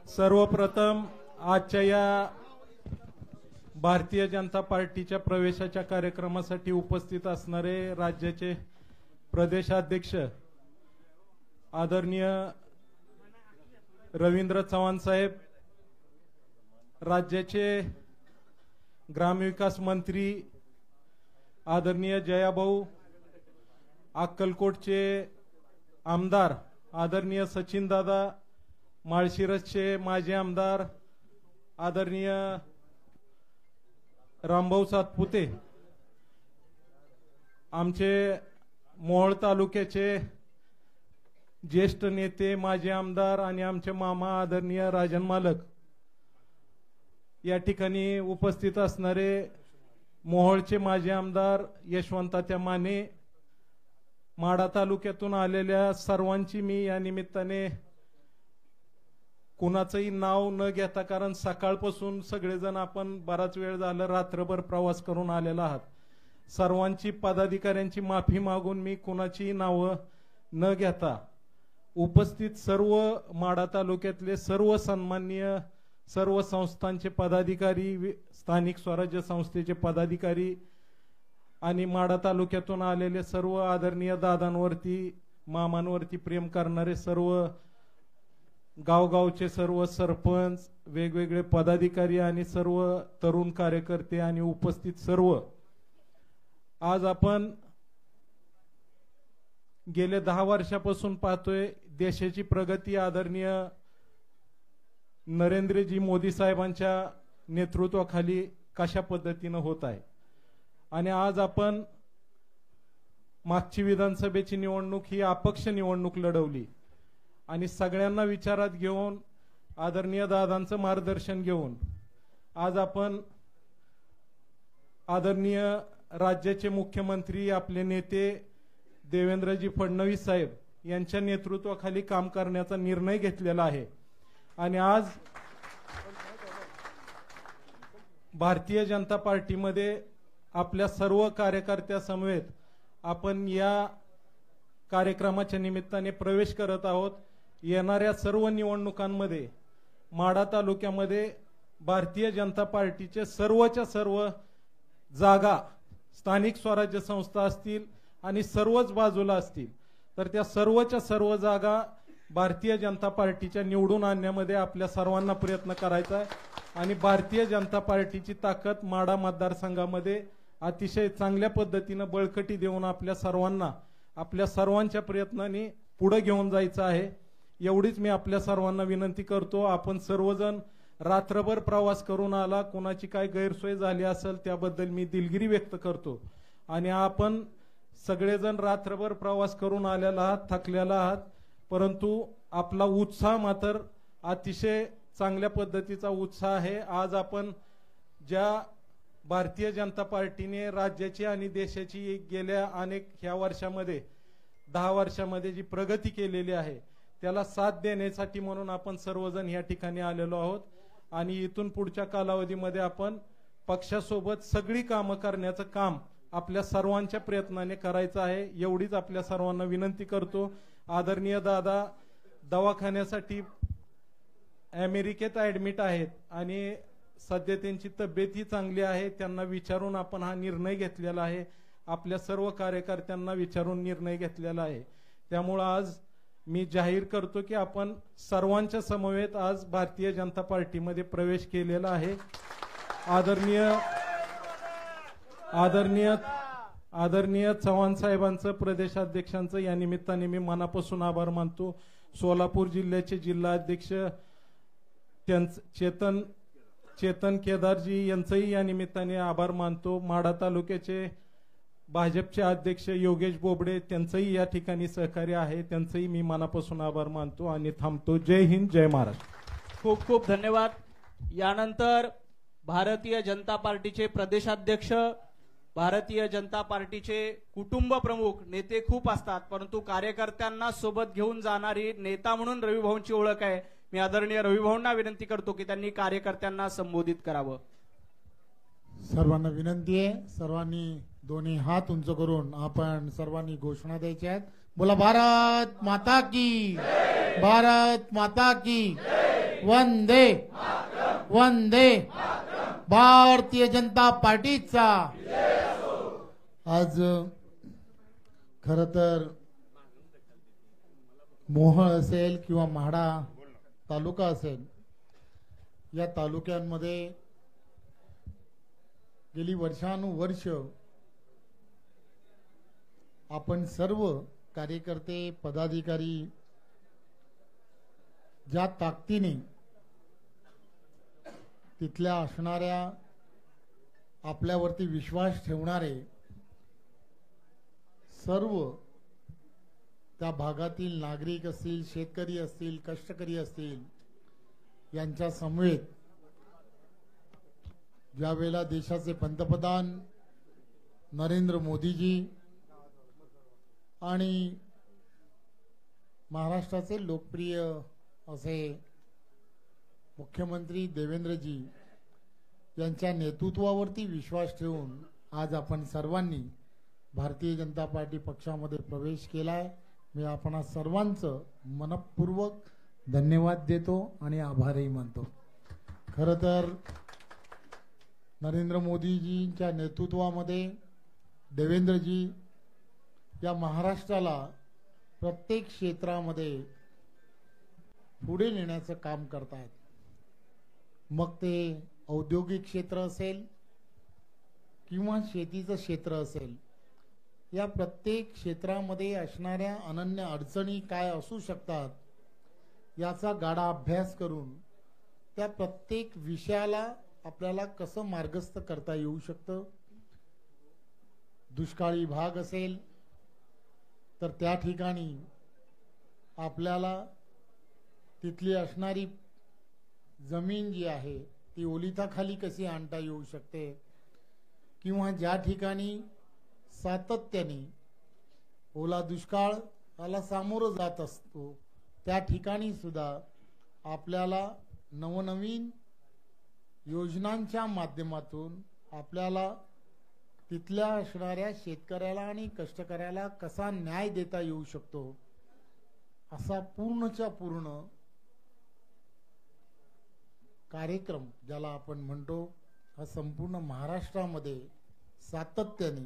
सर्वप्रथम आजच्या या भारतीय जनता पार्टीच्या प्रवेशाच्या कार्यक्रमासाठी उपस्थित असणारे राज्याचे प्रदेशाध्यक्ष आदरणीय रवींद्र चव्हाण साहेब, राज्याचे ग्रामविकास मंत्री आदरणीय जयाभाऊ, अक्कलकोटचे आमदार आदरणीय सचिन दादा, माळशिरसचे माजी आमदार आदरणीय रामभाऊ सातपुते, आमचे मोहोळ तालुक्याचे ज्येष्ठ नेते माजी आमदार आणि आमचे मामा आदरणीय राजन मालक, या ठिकाणी उपस्थित असणारे मोहोळचे माजी आमदार यशवंतात्या माने, माढा तालुक्यातून आलेल्या सर्वांची मी या निमित्ताने कुणाचंही नाव न घेता, कारण सकाळपासून सगळेजण आपण बराच वेळ झाला रात्रभर प्रवास करून आलेला आहात, सर्वांची पदाधिकाऱ्यांची माफी मागून मी कुणाची नावं न घेता उपस्थित सर्व माढा तालुक्यातले सर्व सन्माननीय सर्व संस्थांचे पदाधिकारी, स्थानिक स्वराज्य संस्थेचे पदाधिकारी आणि माढा तालुक्यातून आलेले सर्व आदरणीय दादांवरती मामांवरती प्रेम करणारे सर्व गावगावचे सर्व सरपंच, वेगवेगळे पदाधिकारी आणि सर्व तरुण कार्यकर्ते आणि उपस्थित सर्व, आज आपण गेले 10 वर्षापासून पाहतोय देशाची प्रगती आदरणीय नरेंद्रजी मोदी साहेबांच्या नेतृत्वाखाली कशा पद्धतीने होत आहे। आणि आज आपण मागची विधानसभेची निवडणूक ही अपक्ष निवडणूक लढवली आणि सगळ्यांना विचारात घेऊन आदरणीय दादांचं मार्गदर्शन घेऊन आज आपण आदरणीय राज्याचे मुख्यमंत्री आपले नेते देवेंद्रजी फडणवीस साहेब यांच्या नेतृत्वाखाली काम करण्याचा निर्णय घेतलेला आहे। आणि आज भारतीय जनता पार्टीमध्ये आपल्या सर्व कार्यकर्त्यासमवेत आपण या कार्यक्रमाच्या निमित्ताने प्रवेश करत आहोत। येणाऱ्या सर्व निवडणुकांमध्ये माढा तालुक्यामध्ये भारतीय जनता पार्टीचे सर्वच्या सर्व जागा स्थानिक स्वराज्य संस्था असतील आणि सर्वच बाजूला असतील तर त्या सर्वच्या सर्व जागा भारतीय जनता पार्टीच्या निवडून आणण्यामध्ये आपल्या सर्वांना प्रयत्न करायचा आहे। आणि भारतीय जनता पार्टीची ताकद माढा मतदारसंघामध्ये अतिशय चांगल्या पद्धतीने बळकटी देऊन आपल्या सर्वांच्या प्रयत्नांनी पुढे घेऊन जायचं आहे। एवढीच मी आपल्या सर्वांना विनंती करतो। आपण सर्वजण रात्रभर प्रवास करून आला, कोणाची काय गैरसोय झाली असेल त्याबद्दल मी दिलगिरी व्यक्त करतो। आणि आपण सगळेजण रात्रभर प्रवास करून आलेला आहात, थकलेला आहात, परंतु आपला उत्साह मात्र अतिशय चांगल्या पद्धतीचा उत्साह आहे। आज आपण ज्या भारतीय जनता पार्टीने राज्याची आणि देशाची गेल्या अनेक ह्या वर्षामध्ये 10 वर्षामध्ये जी प्रगती केलेली आहे त्याला साथ देण्यासाठी म्हणून आपण सर्वजण या ठिकाणी आलेलो आहोत। आणि इथून पुढच्या कालावधीमध्ये आपण पक्षासोबत सगळी कामं करण्याचं काम आपल्या सर्वांच्या प्रयत्नाने करायचं आहे। एवढीच आपल्या सर्वांना विनंती करतो। आदरणीय दादा दवाखान्यासाठी अमेरिकेत ऍडमिट आहेत आणि सध्या त्यांची तब्येतही चांगली आहे. त्यांना विचारून आपण हा निर्णय घेतलेला आहे. आपल्या सर्व कार्यकर्त्यांना विचारून निर्णय घेतलेला आहे. त्यामुळं आज मी जाहीर करतो की आपण सर्वांच्या समवेत आज भारतीय जनता पार्टीमध्ये प्रवेश केलेला आहे. आदरणीय चव्हाण साहेबांचं, प्रदेशाध्यक्षांचं या निमित्ताने मी मनापासून आभार मानतो. सोलापूर जिल्ह्याचे जिल्हाध्यक्ष चेतन केदारजी यांचंही या निमित्ताने आभार मानतो. माढा तालुक्याचे भाजपचे अध्यक्ष योगेश बोबडे, त्यांचंही या ठिकाणी सहकार्य आहे, त्यांचंही मी मनापासून आभार मानतो आणि थांबतो. जय हिंद, जय महाराष्ट्र. खूप खूप धन्यवाद. यानंतर भारतीय जनता पार्टीचे प्रदेशाध्यक्ष, भारतीय जनता पार्टीचे कुटुंब प्रमुख, नेते खूप असतात परंतु कार्यकर्त्यांना सोबत घेऊन जाणारी नेता म्हणून रविभाऊंची ओळख आहे. मी आदरणीय रविभाऊंना विनंती करतो की त्यांनी कार्यकर्त्यांना संबोधित करावं. सर्वांना विनंती आहे, सर्वांनी दोन्ही हात उंच करून आपण सर्वांनी घोषणा द्यायच्या आहेत. बोला भारत माता की, भारत माता की, वंदे वंदे. भारतीय जनता पार्टीचा आज खर तर मोहोळ असेल किंवा म्हाडा तालुका असेल, या तालुक्यांमध्ये गेली वर्षानुवर्ष आपण सर्व कार्यकर्ते पदाधिकारी ज्या ताकदीने तिथल्या असणाऱ्या आपल्यावरती विश्वास ठेवणारे सर्व त्या भागातील नागरिक असतील, शेतकरी असतील, कष्टकरी असतील, यांच्या समवेत ज्या वेळेला देशाचे पंतप्रधान नरेंद्र मोदीजी आणि महाराष्ट्राचे लोकप्रिय असे मुख्यमंत्री देवेंद्रजी यांच्या नेतृत्वावरती विश्वास ठेवून आज आपण सर्वांनी भारतीय जनता पार्टी पक्षामध्ये प्रवेश केलाय. मी आपण सर्वांचं मनपूर्वक धन्यवाद देतो आणि आभारही मानतो. खरं तर नरेंद्र मोदीजींच्या नेतृत्वामध्ये देवेंद्रजी या महाराष्ट्राला प्रत्येक क्षेत्रामध्ये पुढे नेण्याचं काम करतायत. मग ते औद्योगिक क्षेत्र असेल किंवा शेतीचं क्षेत्र असेल, या प्रत्येक क्षेत्रामध्ये असणाऱ्या अनन्य अडचणी काय असू शकतात याचा गाढा अभ्यास करून त्या प्रत्येक विषयाला आपल्याला कसं मार्गस्थ करता येऊ शकतं. दुष्काळी भाग असेल तर त्या ठिकाणी आपल्याला तिथली असणारी जमीन जी आहे ती ओलिताखाली कशी आणता येऊ शकते, किंवा ज्या ठिकाणी सातत्याने ओला दुष्काळाला सामोरं जात असतो त्या ठिकाणी सुद्धा आपल्याला नवनवीन योजनांच्या माध्यमातून आपल्याला तिथल्या असणाऱ्या शेतकऱ्याला आणि कष्टकऱ्याला कसा न्याय देता येऊ शकतो, असा पूर्णच्या पूर्ण कार्यक्रम ज्याला आपण म्हणतो, हा संपूर्ण महाराष्ट्रामध्ये सातत्याने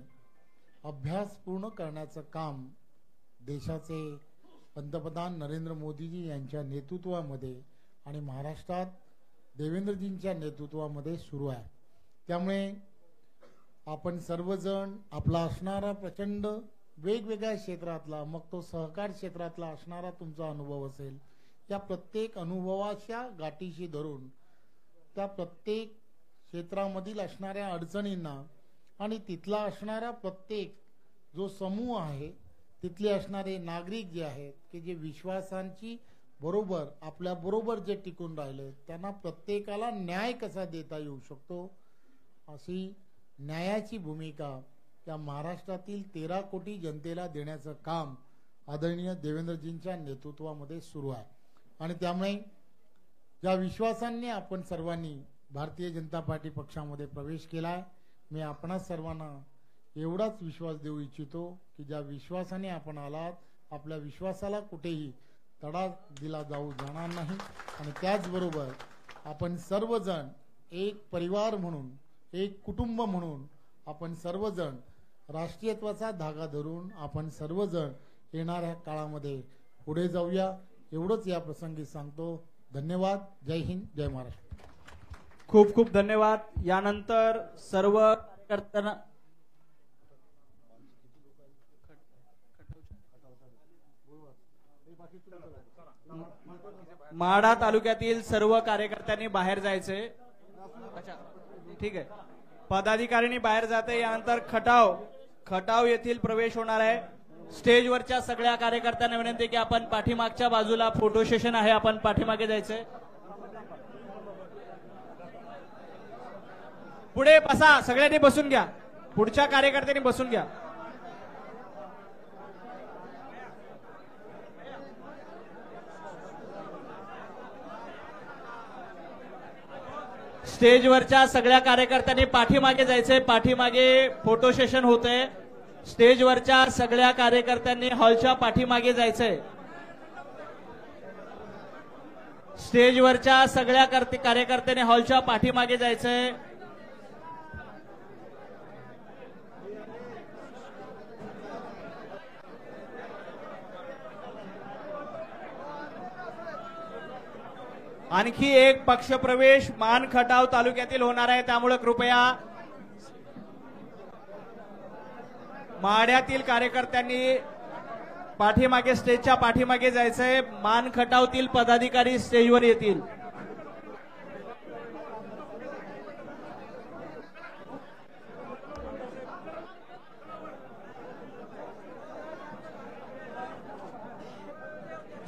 अभ्यास पूर्ण करण्याचं काम देशाचे पंतप्रधान नरेंद्र मोदीजी यांच्या नेतृत्वामध्ये आणि महाराष्ट्रात देवेंद्रजींच्या नेतृत्वामध्ये सुरू आहे. त्यामुळे आपण सर्वजण आपला असणारा प्रचंड वेगवेगळ्या क्षेत्रातला, मग तो सहकार क्षेत्रातला असणारा तुमचा अनुभव असेल, या प्रत्येक अनुभवाच्या गाठीशी धरून त्या प्रत्येक क्षेत्रामधील असणाऱ्या अडचणींना आणि तिथला असणारा प्रत्येक जो समूह आहे, तिथले असणारे नागरिक जे आहेत की जे विश्वासांची बरोबर आपल्या बरोबर जे टिकून राहिले, त्यांना प्रत्येकाला न्याय कसा देता येऊ शकतो, अशी न्यायाची भूमिका त्या महाराष्ट्रातील 13 कोटी जनतेला देण्याचं काम आदरणीय देवेंद्रजींच्या नेतृत्वामध्ये सुरू आहे. आणि त्यामुळे ज्या विश्वासांनी आपण सर्वांनी भारतीय जनता पार्टी पक्षामध्ये प्रवेश केलाय, मी आपणा सर्वांना एवढाच विश्वास देऊ इच्छितो की ज्या विश्वासाने आपण आलात, आपल्या विश्वासाला कुठेही तडा दिला जाऊ जाणार नाही. आणि त्याचबरोबर आपण सर्वजण एक परिवार म्हणून, एक कुटुंब म्हणून आपण सर्वजण राष्ट्रीयत्वाचा धागा धरून आपण सर्वजण येणाऱ्या काळामध्ये पुढे जाऊया, एवढंच या प्रसंगी सांगतो. धन्यवाद. जय हिंद, जय महाराष्ट्र. खूप खूप धन्यवाद. यानंतर सर्व कार्यकर्त्यांना माढा तालुक्यातील सर्व कार्यकर्त्यांनी बाहेर जायचे. अच्छा, ठीक आहे. पदाधिकाऱ्यांनी बाहेर जाते. यानंतर खटाव येथील प्रवेश होणार आहे. स्टेजवरच्या सगळ्या कार्यकर्त्यांना विनंती आहे की आपण पाठीमागच्या बाजूला फोटो सेशन आहे, आपण पाठीमागे जायचंय. पुढे बसा, सगळ्यांनी बसून घ्या. पुढच्या कार्यकर्त्यांनी बसून घ्या. स्टेजवरच्या सगळ्या कार्यकर्त्यांनी पाठीमागे जायचंय. पाठीमागे फोटो सेशन होतंय. स्टेजवरच्या सगळ्या कार्यकर्त्यांनी हॉलच्या पाठीमागे जायचंय. स्टेजवरच्या सगळ्या कार्यकर्त्यांनी हॉलच्या पाठीमागे जायचंय. आणखी एक पक्षप्रवेश मान खटाव तालुक्यातील होणार आहे, त्यामुळे कृपया माढ्यातील कार्यकर्त्यांनी पाठीमागे स्टेजच्या पाठीमागे जायचंय. मान खटावतील पदाधिकारी स्टेजवर येतील.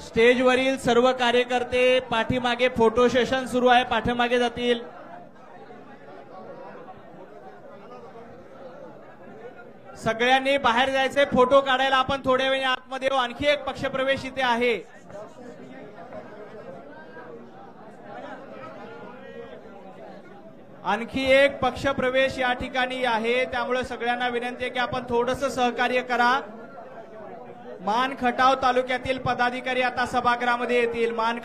स्टेजवरील सर्व कार्यकर्ते पाठीमागे फोटो सेशन सुरू आहे, पाठीमागे जातील. सगळ्यांनी बाहेर जायचे फोटो काढायला. आपण थोड्या वेळ आतमध्ये येऊ. आणखी एक पक्षप्रवेश इथे आहे. आणखी एक पक्षप्रवेश या ठिकाणी आहे, त्यामुळे सगळ्यांना विनंती आहे की आपण थोडंसं सहकार्य करा. मान खटाव तालुक्यातील पदाधिकारी आता सभागृहामध्ये येतील. मान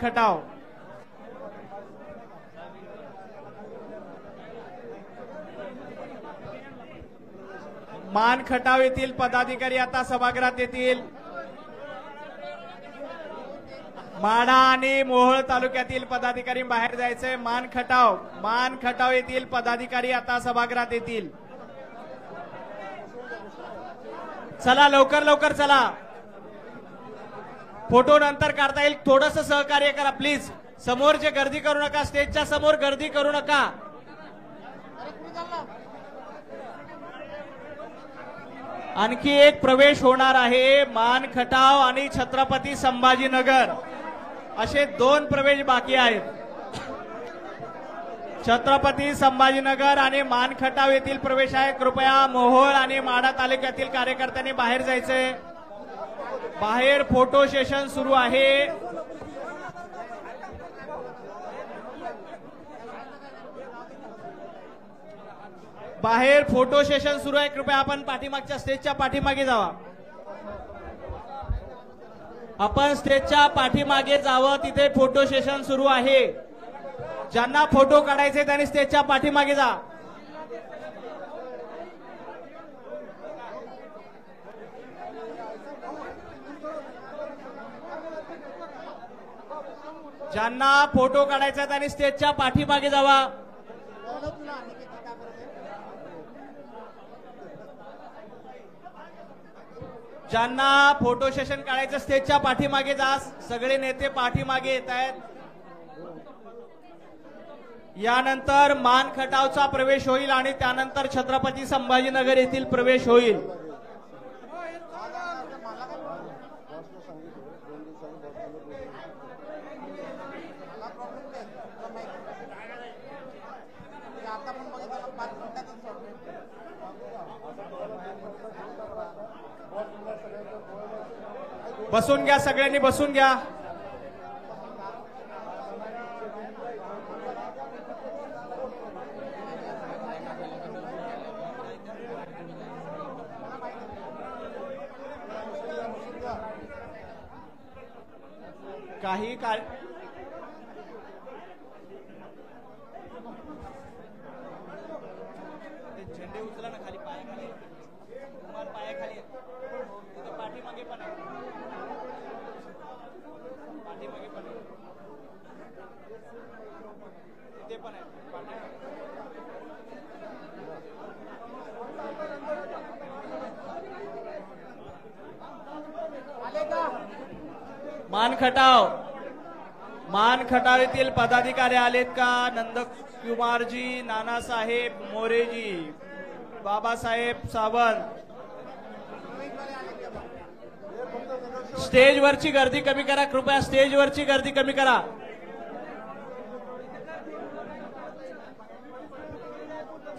खटाव येथील पदाधिकारी आता सभागृहात येतील. माढा आणि मोहोळ तालुक्यातील पदाधिकारी बाहेर जायचे. मान खटाव येथील पदाधिकारी आता सभागृहात येतील. चला, लवकर लवकर चला. फोटो नंतर काढता येईल. थोडंसं सहकार्य करा प्लीज. समोरचे गर्दी करू नका. स्टेजच्या समोर गर्दी करू नका. आणखी एक प्रवेश होणार आहे. मान खटाव आणि छत्रपती संभाजीनगर असे 2 प्रवेश बाकी आहेत. छत्रपती संभाजीनगर आणि मान खटाव येथील प्रवेश आहे. कृपया मोहोळ आणि माढा तालुक्यातील कार्यकर्त्यांनी बाहेर जायचे. बाहेर फोटो सेशन सुरू आहे. बाहेर फोटो सेशन सुरू आहे. कृपया आपण पाठीमागच्या स्टेजच्या पाठीमागे जावा. आपण स्टेजच्या पाठीमागे जावं. तिथे फोटो सेशन सुरू आहे. ज्यांना फोटो काढायचे त्यांनी स्टेजच्या पाठीमागे जा. ज्यांना फोटो काढायचा त्यांनी स्टेजच्या पाठीमागे जावा. ज्यांना फोटो सेशन काढायचं स्टेजच्या पाठीमागे जा. सगळे नेते पाठीमागे येत आहेत. यानंतर मान खटावचा प्रवेश होईल आणि त्यानंतर छत्रपती संभाजीनगर येथील प्रवेश होईल. बसून घ्या, सगळ्यांनी बसून घ्या. काही मान खटाव येथील पदाधिकारी आलेत का? नंदकुमारजी, नानासाहेब मोरेजी, बाबासाहेब सावंत. स्टेजवरची गर्दी कमी करा कृपया. स्टेजवरची गर्दी कमी करा.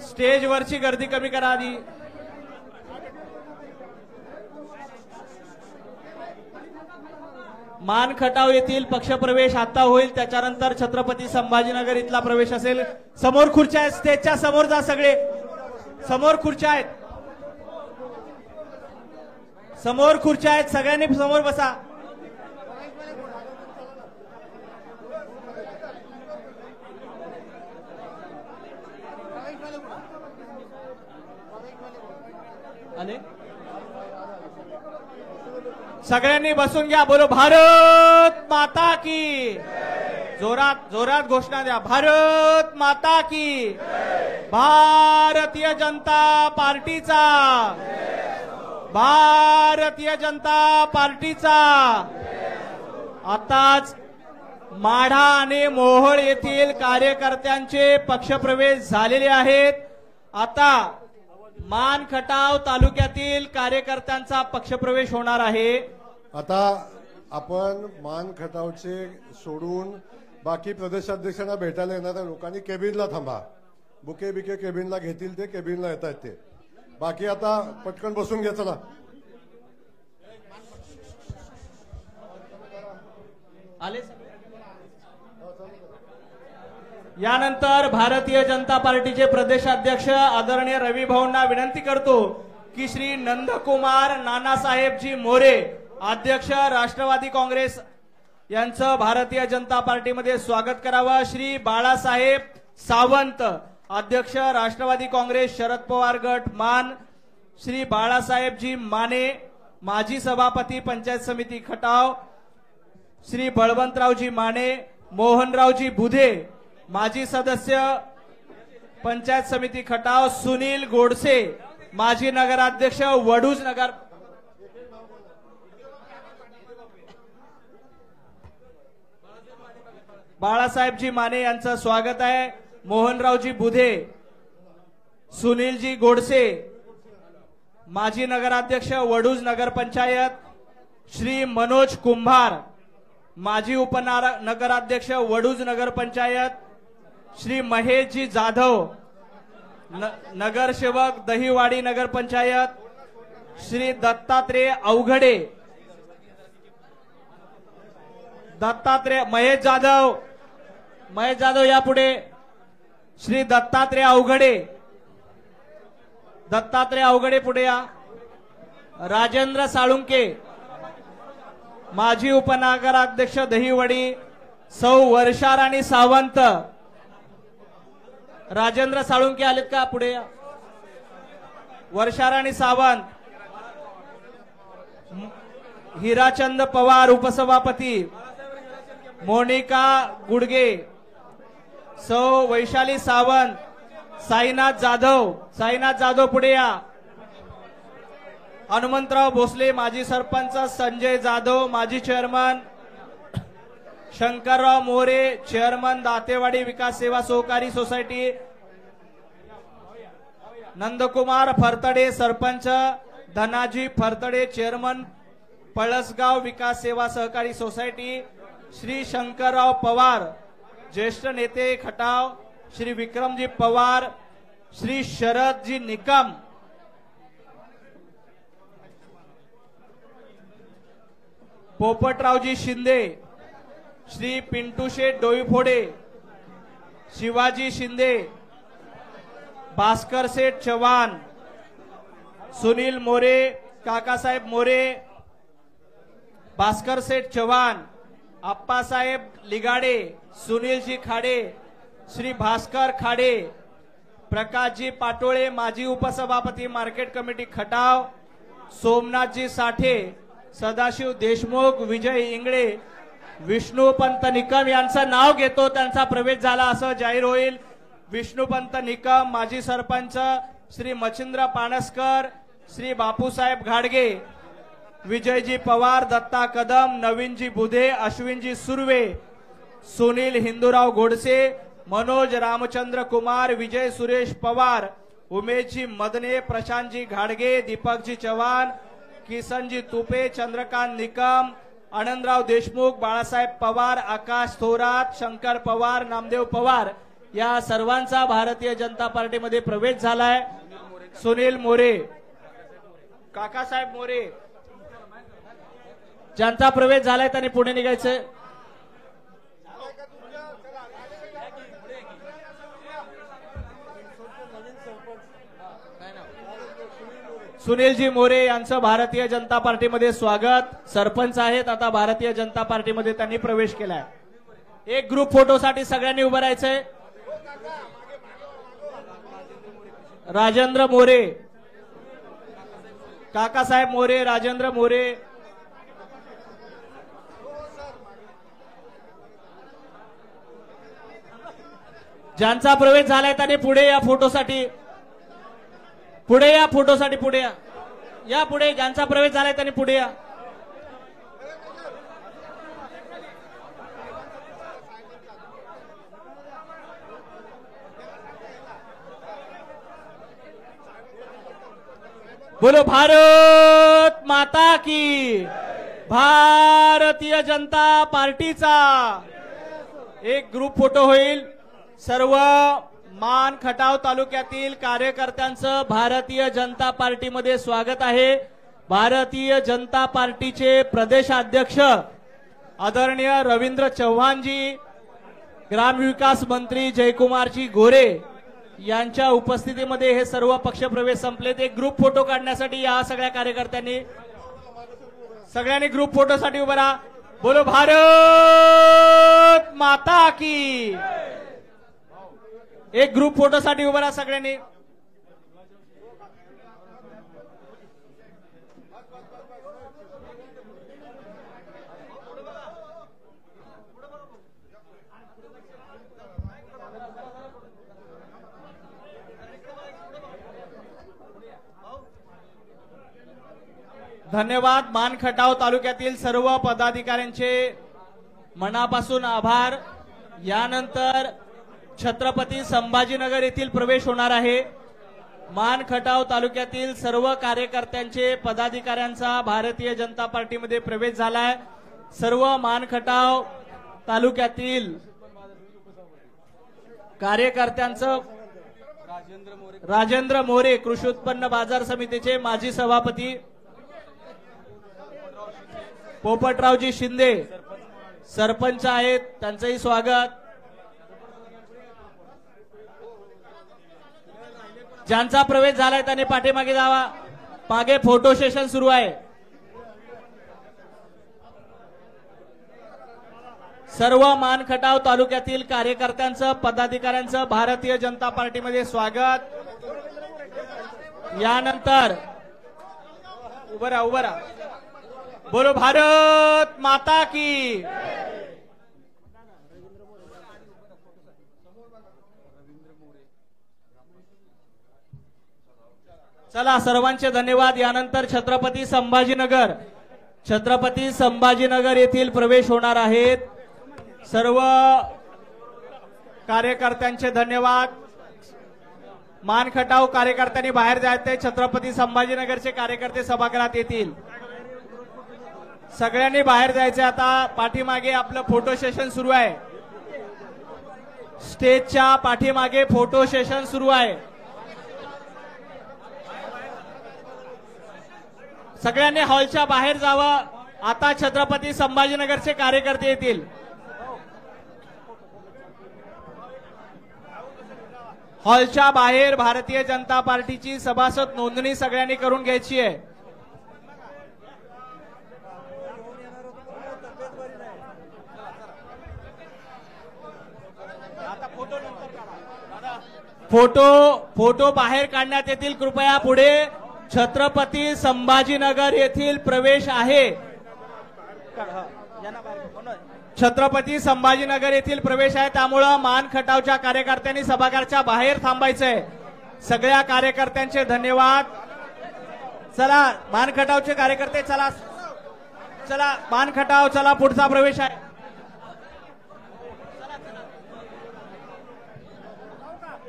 स्टेजवरची गर्दी कमी करा आधी. मान खटाव येथील पक्षप्रवेश आता होईल, त्याच्यानंतर छत्रपती संभाजीनगर इथला प्रवेश असेल. समोर खुर्च्या आहेत, स्टेजच्या समोर जा सगळे. समोर खुर्च्या आहेत, समोर खुर्च्या आहेत, सगळ्यांनी समोर बसा. आले सगळ्यांनी बसून घ्या. बोलो भारत माता की. जोरात जोरात घोषणा द्या. भारत माता की. भारतीय जनता पार्टीचा. भारतीय जनता पार्टीचा. आताच माढा आणि मोहोळ येथील कार्यकर्त्यांचे पक्षप्रवेश झालेले आहेत. आता मान खटाव तालुक्यातील कार्यकर्त्यांचा पक्षप्रवेश होणार आहे. आता आपण मान खटावचे सोडून बाकी प्रदेशाध्यक्षांना भेटायला येणाऱ्या लोकांनी केबिनला थांबा. बुके बिके केबिनला घेतील ते केबिनला येत आहेत ते. बाकी आता पटकन बसून घ्या. चला आले. यानंतर भारतीय जनता पार्टीचे प्रदेशाध्यक्ष आदरणीय रवी भाऊंना विनंती करतो की श्री नंदकुमार नानासाहेबजी मोरे, अध्यक्ष राष्ट्रवादी काँग्रेस, यांचं भारतीय जनता पार्टीमध्ये स्वागत करावं. श्री बाळासाहेब सावंत, अध्यक्ष राष्ट्रवादी काँग्रेस शरद पवार गट मान. श्री बाळासाहेबजी माने, माजी सभापती पंचायत समिती खटाव. श्री बळवंतरावजी माने, मोहनरावजी बुधे, माजी सदस्य पंचायत समिती खटाव. सुनील गोडसे, माजी नगराध्यक्ष वडूज नगर. बाळासाहेबजी माने यांचं स्वागत आहे. मोहनरावजी बुधे, सुनीलजी गोडसे, माजी नगराध्यक्ष वडूज नगर पंचायत. श्री मनोज कुंभार, माजी उपनगराध्यक्ष वडूज नगर पंचायत. श्री महेशजी जाधव, नगरसेवक दहिवाडी नगर पंचायत. श्री दत्तात्रेय अवघडे, महेश जाधव या पुढे. श्री दत्तात्रेय अवघडे पुढे या. राजेंद्र साळुंके, माजी उपनगराध्यक्ष दहिवडी. सौ वर्षाराणी सावंत. राजेंद्र साळुंके आलेत का? पुढे या. वर्षाराणी सावंत. हिराचंद पवार, उपसभापती. मोनिका गुडगे. सौ वैशाली सावंत. साईनाथ जाधव पुढे या. हनुमंतराव भोसले, माजी सरपंच. संजय जाधव, माजी चेअरमन. शंकरराव मोरे, चेअरमन दातेवाडी विकास सेवा सहकारी सोसायटी. नंदकुमार फरतडे, सरपंच. धनाजी फरतडे, चेअरमन पळसगाव विकास सेवा सहकारी सोसायटी. श्री शंकरराव पवार, ज्येष्ठ नेते खटाव. श्री विक्रमजी पवार. श्री शरदजी निकम. पोपटरावजी शिंदे. श्री पिंटू शेठ डोईफोडे. शिवाजी शिंदे. भास्कर सेठ चव्हाण. सुनील मोरे, काकासाहेब मोरे. भास्कर सेठ चव्हाण. आप्पासाहेब लिगाडे. सुनीलजी खाडे. श्री भास्कर खाडे. प्रकाशजी पाटोळे, माजी उपसभापती मार्केट कमिटी खटाव. सोमनाथजी साठे. सदाशिव देशमुख. विजय इंगळे. विष्णुपंत निकम यांचं नाव घेतो, त्यांचा प्रवेश झाला असं जाहीर होईल. विष्णुपंत निकम, माजी सरपंच. श्री मच्छिंद्र पाणसकर. श्री बापूसाहेब घाडगे. विजयजी पवार, दत्ता कदम, नवीनजी बुधे, अश्विनजी सुर्वे, सुनील हिंदूराव गोडसे, मनोज रामचंद्र कुमार, विजय सुरेश पवार, उमेशजी मदने, प्रशांतजी घाडगे, दीपकजी चव्हाण, किसनजी तुपे, चंद्रकांत निकम, आनंदराव देशमुख, बाळासाहेब पवार, आकाश थोरात, शंकर पवार, नामदेव पवार या सर्वांचा भारतीय जनता पार्टीमध्ये प्रवेश झालाय. सुनील मोरे, काकासाहेब मोरे ज्यांचा प्रवेश झालाय त्यांनी पुढे निघायचंय. सुनीलजी मोरे यांचं भारतीय जनता पार्टीमध्ये स्वागत. सरपंच आहेत, आता भारतीय जनता पार्टीमध्ये त्यांनी प्रवेश केलाय. एक ग्रुप फोटोसाठी सगळ्यांनी उभं राहायचंय. राजेंद्र मोरे, काकासाहेब मोरे, राजेंद्र मोरे, ज्यांचा प्रवेश झालाय त्यांनी पुढे या फोटोसाठी. पुढे या फोटोसाठी, पुढे या, या पुढे. ज्यांचा प्रवेश झालाय त्यांनी पुढे या. बोलो भारत माता की. भारतीय जनता पार्टीचा एक ग्रुप फोटो होईल. सर्व मान खटाव तालुक्यातील कार्यकर्त्यांचं भारतीय जनता पार्टीमध्ये स्वागत आहे. भारतीय जनता पार्टीचे प्रदेशाध्यक्ष आदरणीय रवींद्र चव्हाणजी, ग्रामविकास मंत्री जयकुमारजी गोरे यांच्या उपस्थितीमध्ये हे सर्व पक्षप्रवेश संपलेत. एक ग्रुप फोटो काढण्यासाठी या सगळ्या कार्यकर्त्यांनी, सगळ्यांनी ग्रुप फोटोसाठी उभं राहा. बोलो भारत माता की. एक ग्रुप फोटोसाठी उभं राहा सगळ्यांनी. धन्यवाद. मानखटाव तालुक्यातील सर्व पदाधिकाऱ्यांचे मनापासून आभार. यानंतर छत्रपती संभाजीनगर येथील प्रवेश होणार आहे. मानखटाव तालुक्यातील सर्व कार्यकर्त्यांचे, पदाधिकाऱ्यांचा भारतीय जनता पार्टीमध्ये प्रवेश झालाय. सर्व मानखटाव तालुक्यातील कार्यकर्त्यांचं राजेंद्र मोरे, कृषी उत्पन्न बाजार समितीचे माजी सभापती, पोपटरावजी शिंदे सरपंच आहेत, त्यांचंही स्वागत. ज्यांचा प्रवेश झालाय त्यांनी पाठीमागे जावा. मागे फोटो सेशन सुरू आहे. सर्व मानखटाव तालुक्यातील कार्यकर्त्यांचं, पदाधिकाऱ्यांचं भारतीय जनता पार्टीमध्ये स्वागत. यानंतर उभं राहा, उभं राहा. बोलो भारत माता की. चला, सर्वांचे धन्यवाद. यानंतर छत्रपती संभाजीनगर येथील प्रवेश होणार आहेत. सर्व कार्यकर्त्यांचे धन्यवाद. मानखटाव कार्यकर्त्यांनी बाहेर जायचे. छत्रपती संभाजीनगरचे कार्यकर्ते सभागृहात येतील. सगळ्यांनी बाहेर जायचे. आता पाठीमागे आपलं फोटो सेशन सुरू आहे. स्टेजच्या पाठीमागे फोटो सेशन सुरू आहे. सगळ्यांनी हॉलच्या बाहेर जावं. आता छत्रपती संभाजीनगरचे कार्यकर्ते येतील. हॉलच्या बाहेर भारतीय जनता पार्टीची सभासद नोंदणी सगळ्यांनी करून घ्यायची आहे. फोटो बाहेर काढण्यात येतील. कृपया पुढे. छत्रपती संभाजीनगर येथील प्रवेश आहे. छत्रपती संभाजीनगर येथील प्रवेश आहे, त्यामुळं मानखटावच्या कार्यकर्त्यांनी सभागृहाच्या बाहेर थांबायचंय. सगळ्या कार्यकर्त्यांचे धन्यवाद. चला, मानखटावचे कार्यकर्ते चला. चला मान खटाव, चला पुढचा प्रवेश आहे.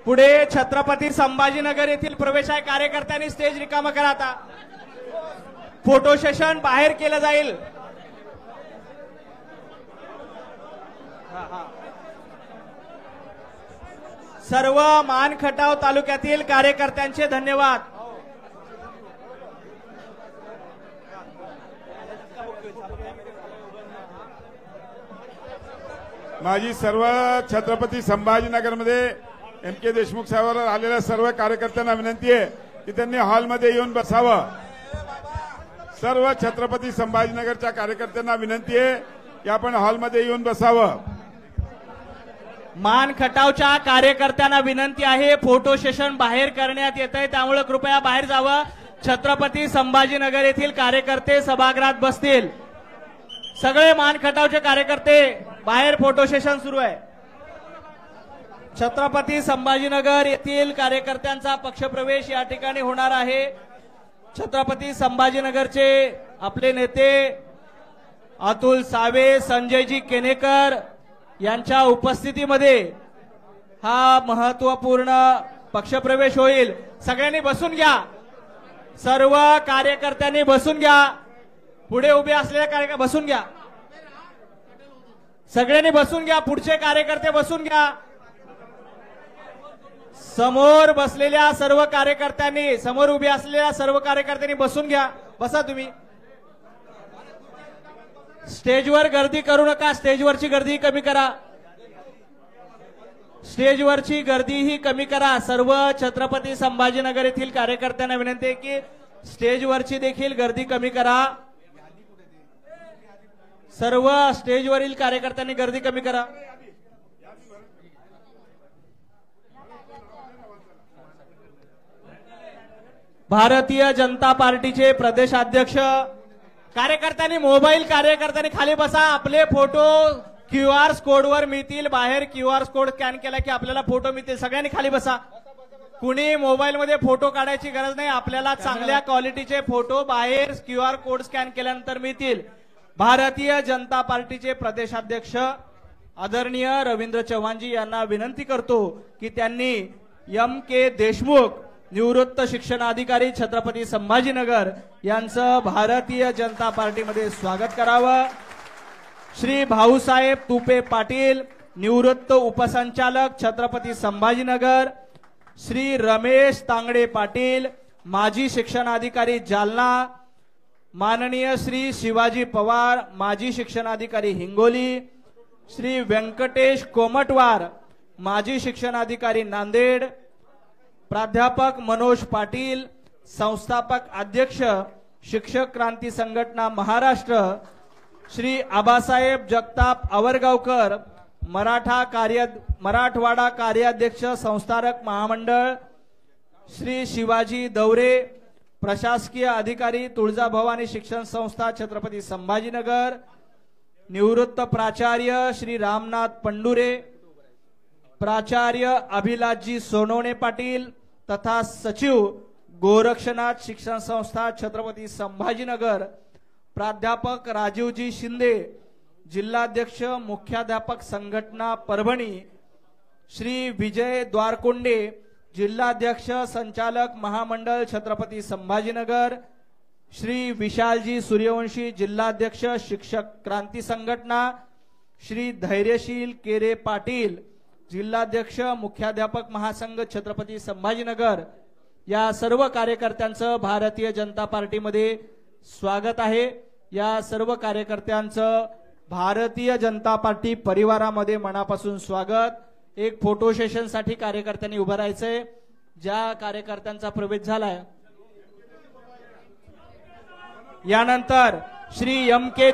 पुढे छत्रपती संभाजीनगर येथील प्रवेश आहे. कार्यकर्त्यांनी स्टेज रिकामा करा. आता फोटो सेशन बाहेर केलं जाईल. सर्व मान खटाव तालुक्यातील कार्यकर्त्यांचे धन्यवाद. माझी सर्व छत्रपती संभाजीनगरमध्ये एम के देशमुख साहेबांवर आलेल्या सर्व कार्यकर्त्यांना विनंती आहे की त्यांनी हॉलमध्ये येऊन बसावं. सर्व छत्रपती संभाजीनगरच्या कार्यकर्त्यांना विनंती आहे की आपण हॉलमध्ये येऊन बसावं. मान खटावच्या कार्यकर्त्यांना विनंती आहे, फोटो सेशन बाहेर करण्यात येत आहे, त्यामुळे कृपया बाहेर जावं. छत्रपती संभाजीनगर येथील कार्यकर्ते सभागृहात बसतील. सगळे मान खटावचे कार्यकर्ते बाहेर, फोटो सेशन सुरू आहे. छत्रपती संभाजीनगर येथील कार्यकर्त्यांचा पक्षप्रवेश या ठिकाणी होणार आहे. छत्रपती संभाजीनगरचे आपले नेते अतुल सावे, संजयजी केनेकर यांच्या उपस्थितीमध्ये हा महत्वपूर्ण पक्षप्रवेश होईल. सगळ्यांनी बसून घ्या. सर्व कार्यकर्त्यांनी बसून घ्या. पुढे उभे असलेल्या कार्यकर्ते बसून घ्या. सगळ्यांनी बसून घ्या. पुढचे कार्यकर्ते बसून घ्या. समोर बसलेल्या सर्व कार्यकर्त्यांनी, समोर उभे असलेल्या सर्व कार्यकर्त्यांनी बसून घ्या. बसा तुम्ही. स्टेजवर गर्दी करू नका. स्टेजवरची गर्दी कमी करा. स्टेजवरची गर्दी ही कमी करा. सर्व छत्रपती संभाजीनगर येथील कार्यकर्त्यांना विनंती आहे की स्टेजवरची देखील गर्दी कमी करा. सर्व स्टेजवरील कार्यकर्त्यांनी गर्दी कमी करा. भारतीय जनता पार्टीचे प्रदेशाध्यक्ष कार्यकर्त्यांनी, मोबाईल कार्यकर्त्यांनी खाली बसा. आपले फोटो QR कोडवर मिळतील. बाहेर QR कोड स्कॅन केला की आपल्याला फोटो मिळतील. सगळ्यांनी खाली बसा. कुणी मोबाईलमध्ये फोटो काढायची गरज नाही. आपल्याला चांगल्या क्वालिटीचे फोटो बाहेर QR कोड स्कॅन केल्यानंतर मिळतील. भारतीय जनता पार्टीचे प्रदेशाध्यक्ष आदरणीय रवींद्र चव्हाणजी यांना विनंती करतो की त्यांनी M.K. देशमुख, निवृत्त शिक्षणाधिकारी छत्रपती संभाजीनगर यांचं भारतीय जनता पार्टीमध्ये स्वागत करावं. श्री भाऊसाहेब तुपे पाटील, निवृत्त उपसंचालक छत्रपती संभाजीनगर, श्री रमेश तांगडे पाटील, माजी शिक्षणाधिकारी जालना, माननीय श्री शिवाजी पवार, माजी शिक्षणाधिकारी हिंगोली, श्री व्यंकटेश कोमटवार, माजी शिक्षणाधिकारी नांदेड, प्राध्यापक मनोज पाटील, संस्थापक अध्यक्ष शिक्षक क्रांती संघटना महाराष्ट्र, श्री आबासाहेब जगताप आवरगावकर, मराठवाडा कार्याध्यक्ष संस्थारक महामंडळ, श्री शिवाजी दौरे, प्रशासकीय अधिकारी तुळजाभवानी शिक्षण संस्था छत्रपती संभाजीनगर, निवृत्त प्राचार्य श्री रामनाथ पंडुरे, प्राचार्य अभिलाषजी सोनवणे पाटील तथा सचिव गोरक्षनाथ शिक्षण संस्था छत्रपती संभाजीनगर, प्राध्यापक राजीवजी शिंदे, जिल्हाध्यक्ष मुख्याध्यापक संघटना परभणी, श्री विजय द्वारकोंडे, जिल्हाध्यक्ष संचालक महामंडळ छत्रपती संभाजीनगर, श्री विशालजी सूर्यवंशी, जिल्हाध्यक्ष शिक्षक क्रांती संघटना, श्री धैर्यशील केरे पाटील, जिल्हाध्यक्ष मुख्याध्यापक महासंघ छत्रपती संभाजीनगर, या सर्व कार्यकर्त्यांचं भारतीय जनता पार्टीमध्ये स्वागत आहे. या सर्व कार्यकर्त्यांचं भारतीय जनता पार्टी परिवारामध्ये मनापासून स्वागत. एक फोटो सेशन साठी कार्यकर्त्यांनी उभं राहायचंय. ज्या कार्यकर्त्यांचा प्रवेश झालाय यानंतर श्री M.K.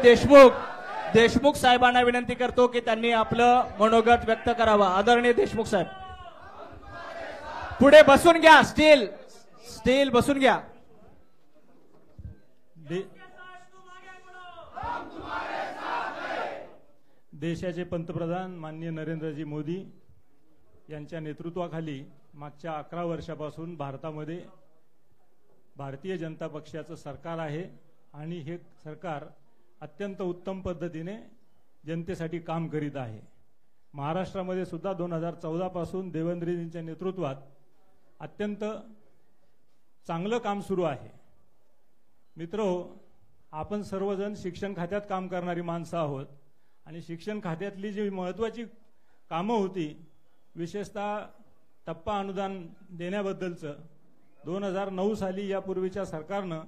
देशमुख साहेबांना विनंती करतो की त्यांनी आपलं मनोगत व्यक्त करावं. आदरणीय देशमुख साहेब पुढे बसून घ्या. स्टील बसून घ्या. देशाचे पंतप्रधान माननीय नरेंद्रजी मोदी यांच्या नेतृत्वाखाली मागच्या 11 वर्षापासून भारतामध्ये भारतीय जनता पक्षाचं सरकार आहे आणि हे सरकार अत्यंत उत्तम पद्धतीने जनतेसाठी काम करीत आहे. महाराष्ट्रामध्ये सुद्धा 2014 पासून देवेंद्रजींच्या नेतृत्वात अत्यंत चांगलं काम सुरू आहे. मित्रहो, आपण सर्वजण शिक्षण खात्यात काम करणारी माणसं आहोत आणि शिक्षण खात्यातली जी महत्त्वाची कामं होती, विशेषतः टप्पा अनुदान देण्याबद्दलचं 2009 साली यापूर्वीच्या सरकारनं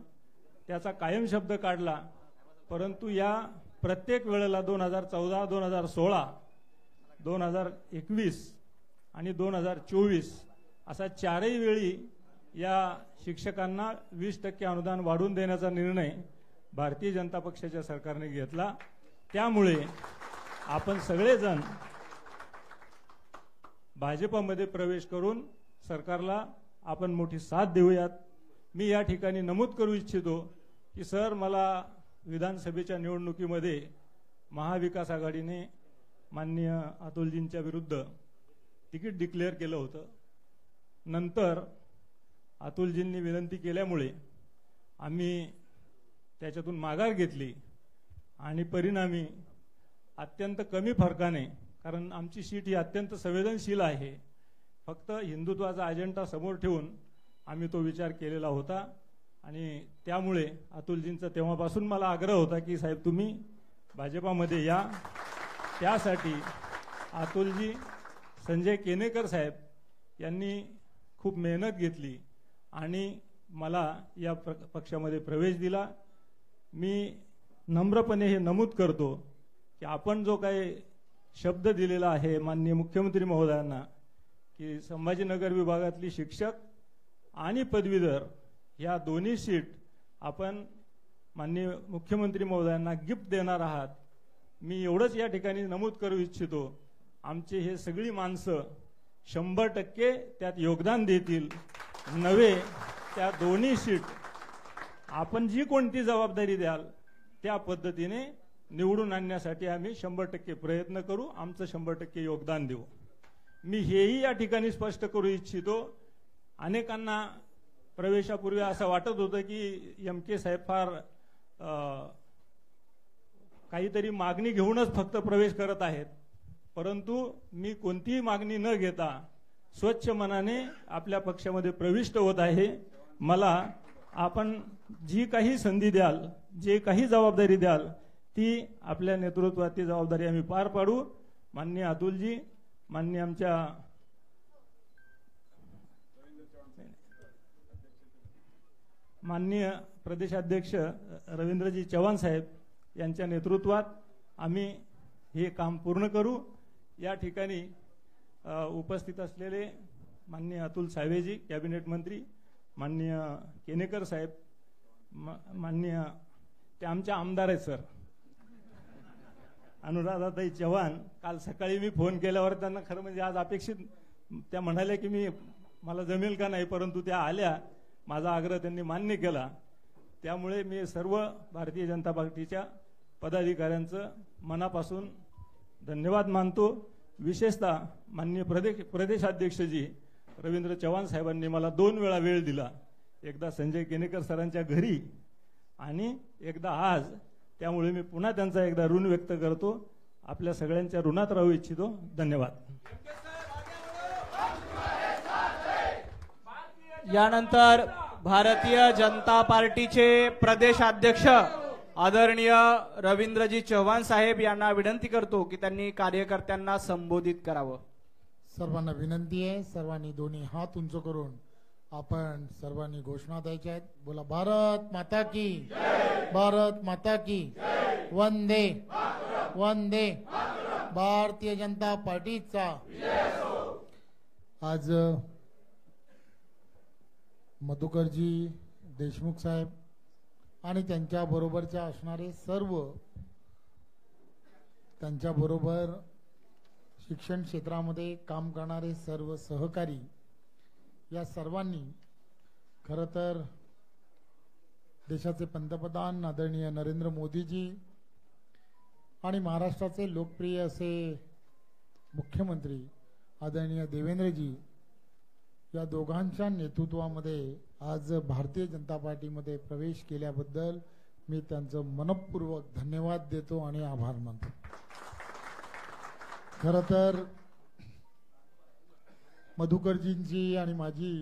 त्याचा कायम शब्द काढला, परंतु या प्रत्येक वेळेला 2014, 2016, 2021 आणि 2024 असा चारही वेळी या शिक्षकांना 20% अनुदान वाढवून देण्याचा निर्णय भारतीय जनता पक्षाच्या सरकारने घेतला. त्यामुळे आपण सगळेजण भाजपमध्ये प्रवेश करून सरकारला आपण मोठी साथ देऊयात. मी या ठिकाणी नमूद करू इच्छितो की सर, मला विधानसभेच्या निवडणुकीमध्ये महाविकास आघाडीने माननीय अतुलजींच्या विरुद्ध तिकीट डिक्लेअर केलं होतं. नंतर अतुलजींनी विनंती केल्यामुळे आम्ही त्याच्यातून माघार घेतली आणि परिणामी अत्यंत कमी फरकाने, कारण आमची सीट ही अत्यंत संवेदनशील आहे, फक्त हिंदुत्वाचा अजेंडा समोर ठेवून आम्ही तो विचार केलेला होता. आणि त्यामुळे अतुलजींचा तेव्हापासून मला आग्रह होता की साहेब तुम्ही भाजपामध्ये या. त्यासाठी अतुलजी, संजय केनेकर साहेब यांनी खूप मेहनत घेतली आणि मला या पक्षामध्ये प्रवेश दिला. मी नम्रपणे हे नमूद करतो की आपण जो काही शब्द दिलेला आहे माननीय मुख्यमंत्री महोदयांना की संभाजीनगर विभागातली शिक्षक आणि पदवीधर या दोन्ही सीट आपण माननीय मुख्यमंत्री महोदयांना गिफ्ट देणार आहात, मी एवढंच या ठिकाणी नमूद करू इच्छितो. आमचे हे सगळी माणसं 100% त्यात योगदान देतील. नव्हे त्या दोन्ही सीट आपण जी कोणती जबाबदारी द्याल त्या पद्धतीने निवडून आणण्यासाठी आम्ही 100% प्रयत्न करू, आमचं 100% योगदान देऊ. मी हेही या ठिकाणी स्पष्ट करू इच्छितो, अनेकांना प्रवेशापूर्वी असं वाटत होतं की MK साहेब फार काहीतरी मागणी घेऊनच फक्त प्रवेश करत आहेत, परंतु मी कोणतीही मागणी न घेता स्वच्छ मनाने आपल्या पक्षामध्ये प्रविष्ट होत आहे. मला आपण जी काही संधी द्याल, जे काही जबाबदारी द्याल, ती आपल्या नेतृत्वाची जबाबदारी आम्ही पार पाडू. माननीय अतुलजी, माननीय आमच्या माननीय प्रदेशाध्यक्ष रवींद्रजी चव्हाण साहेब यांच्या नेतृत्वात आम्ही हे काम पूर्ण करू. या ठिकाणी उपस्थित असलेले माननीय अतुल सावेजी कॅबिनेट मंत्री, माननीय केनेकर साहेब, माननीय ते आमच्या आमदार आहेत सर अनुराधाताई चव्हाण. काल सकाळी मी फोन केल्यावर त्यांना खरं म्हणजे आज अपेक्षित त्या म्हणाल्या की मला जमेल का नाही, परंतु त्या आल्या. माझा आग्रह त्यांनी मान्य केला. त्यामुळे मी सर्व भारतीय जनता पार्टीच्या पदाधिकाऱ्यांचं मनापासून धन्यवाद मानतो. विशेषतः माननीय प्रदेशाध्यक्षजी रवींद्र चव्हाण साहेबांनी मला 2 वेळा वेळ दिला, एकदा संजय केनेकर सरांच्या घरी आणि एकदा आज. त्यामुळे मी पुन्हा त्यांचा एकदा ऋण व्यक्त करतो. आपल्या सगळ्यांच्या ऋणात राहू इच्छितो. धन्यवाद. यानंतर भारतीय जनता पार्टीचे प्रदेशाध्यक्ष आदरणीय रवींद्रजी चव्हाण साहेब यांना विनंती करतो की त्यांनी कार्यकर्त्यांना संबोधित करावं. सर्वांना विनंती आहे, सर्वांनी दोन्ही हात उंच करून आपण सर्वांनी घोषणा द्यायच्या आहेत. बोला, भारत माता की जय, भारत माता की जय, वंदे वंदे भारतीय जनता पार्टीचा. आज मधुकरजी देशमुख साहेब आणि त्यांच्या बरोबरच्या असणारे सर्व, त्यांच्या बरोबर शिक्षण क्षेत्रामध्ये काम करणारे सर्व सहकारी, या सर्वांनी खरं तर देशाचे पंतप्रधान आदरणीय नरेंद्र मोदीजी आणि महाराष्ट्राचे लोकप्रिय असे मुख्यमंत्री आदरणीय देवेंद्रजी या दोघांच्या नेतृत्वामध्ये आज भारतीय जनता पार्टीमध्ये प्रवेश केल्याबद्दल मी त्यांचं मनपूर्वक धन्यवाद देतो आणि आभार मानतो. खरं तर मधुकरजींची आणि माझी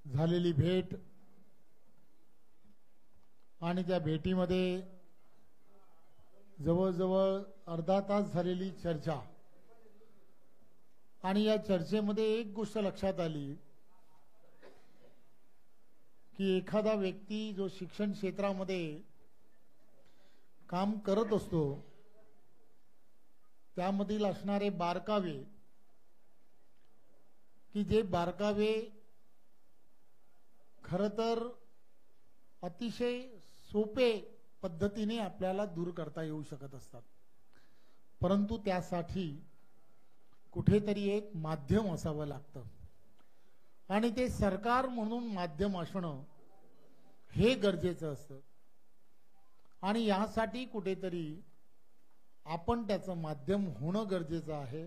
झालेली भेट आणि त्या भेटीमध्ये जवळजवळ अर्धा तास झालेली चर्चा आणि या चर्चेमध्ये एक गोष्ट लक्षात आली की एखादा व्यक्ती जो शिक्षण क्षेत्रामध्ये काम करत असतो त्यामधील असणारे बारकावे की जे बारकावे खरं तर अतिशय सोपे पद्धतीने आपल्याला दूर करता येऊ शकत असतात, परंतु त्यासाठी कुठेतरी एक माध्यम असावं लागतं आणि ते सरकार म्हणून माध्यम असणं हे गरजेचं असतं आणि यासाठी कुठेतरी आपण त्याचं माध्यम होणं गरजेचं आहे.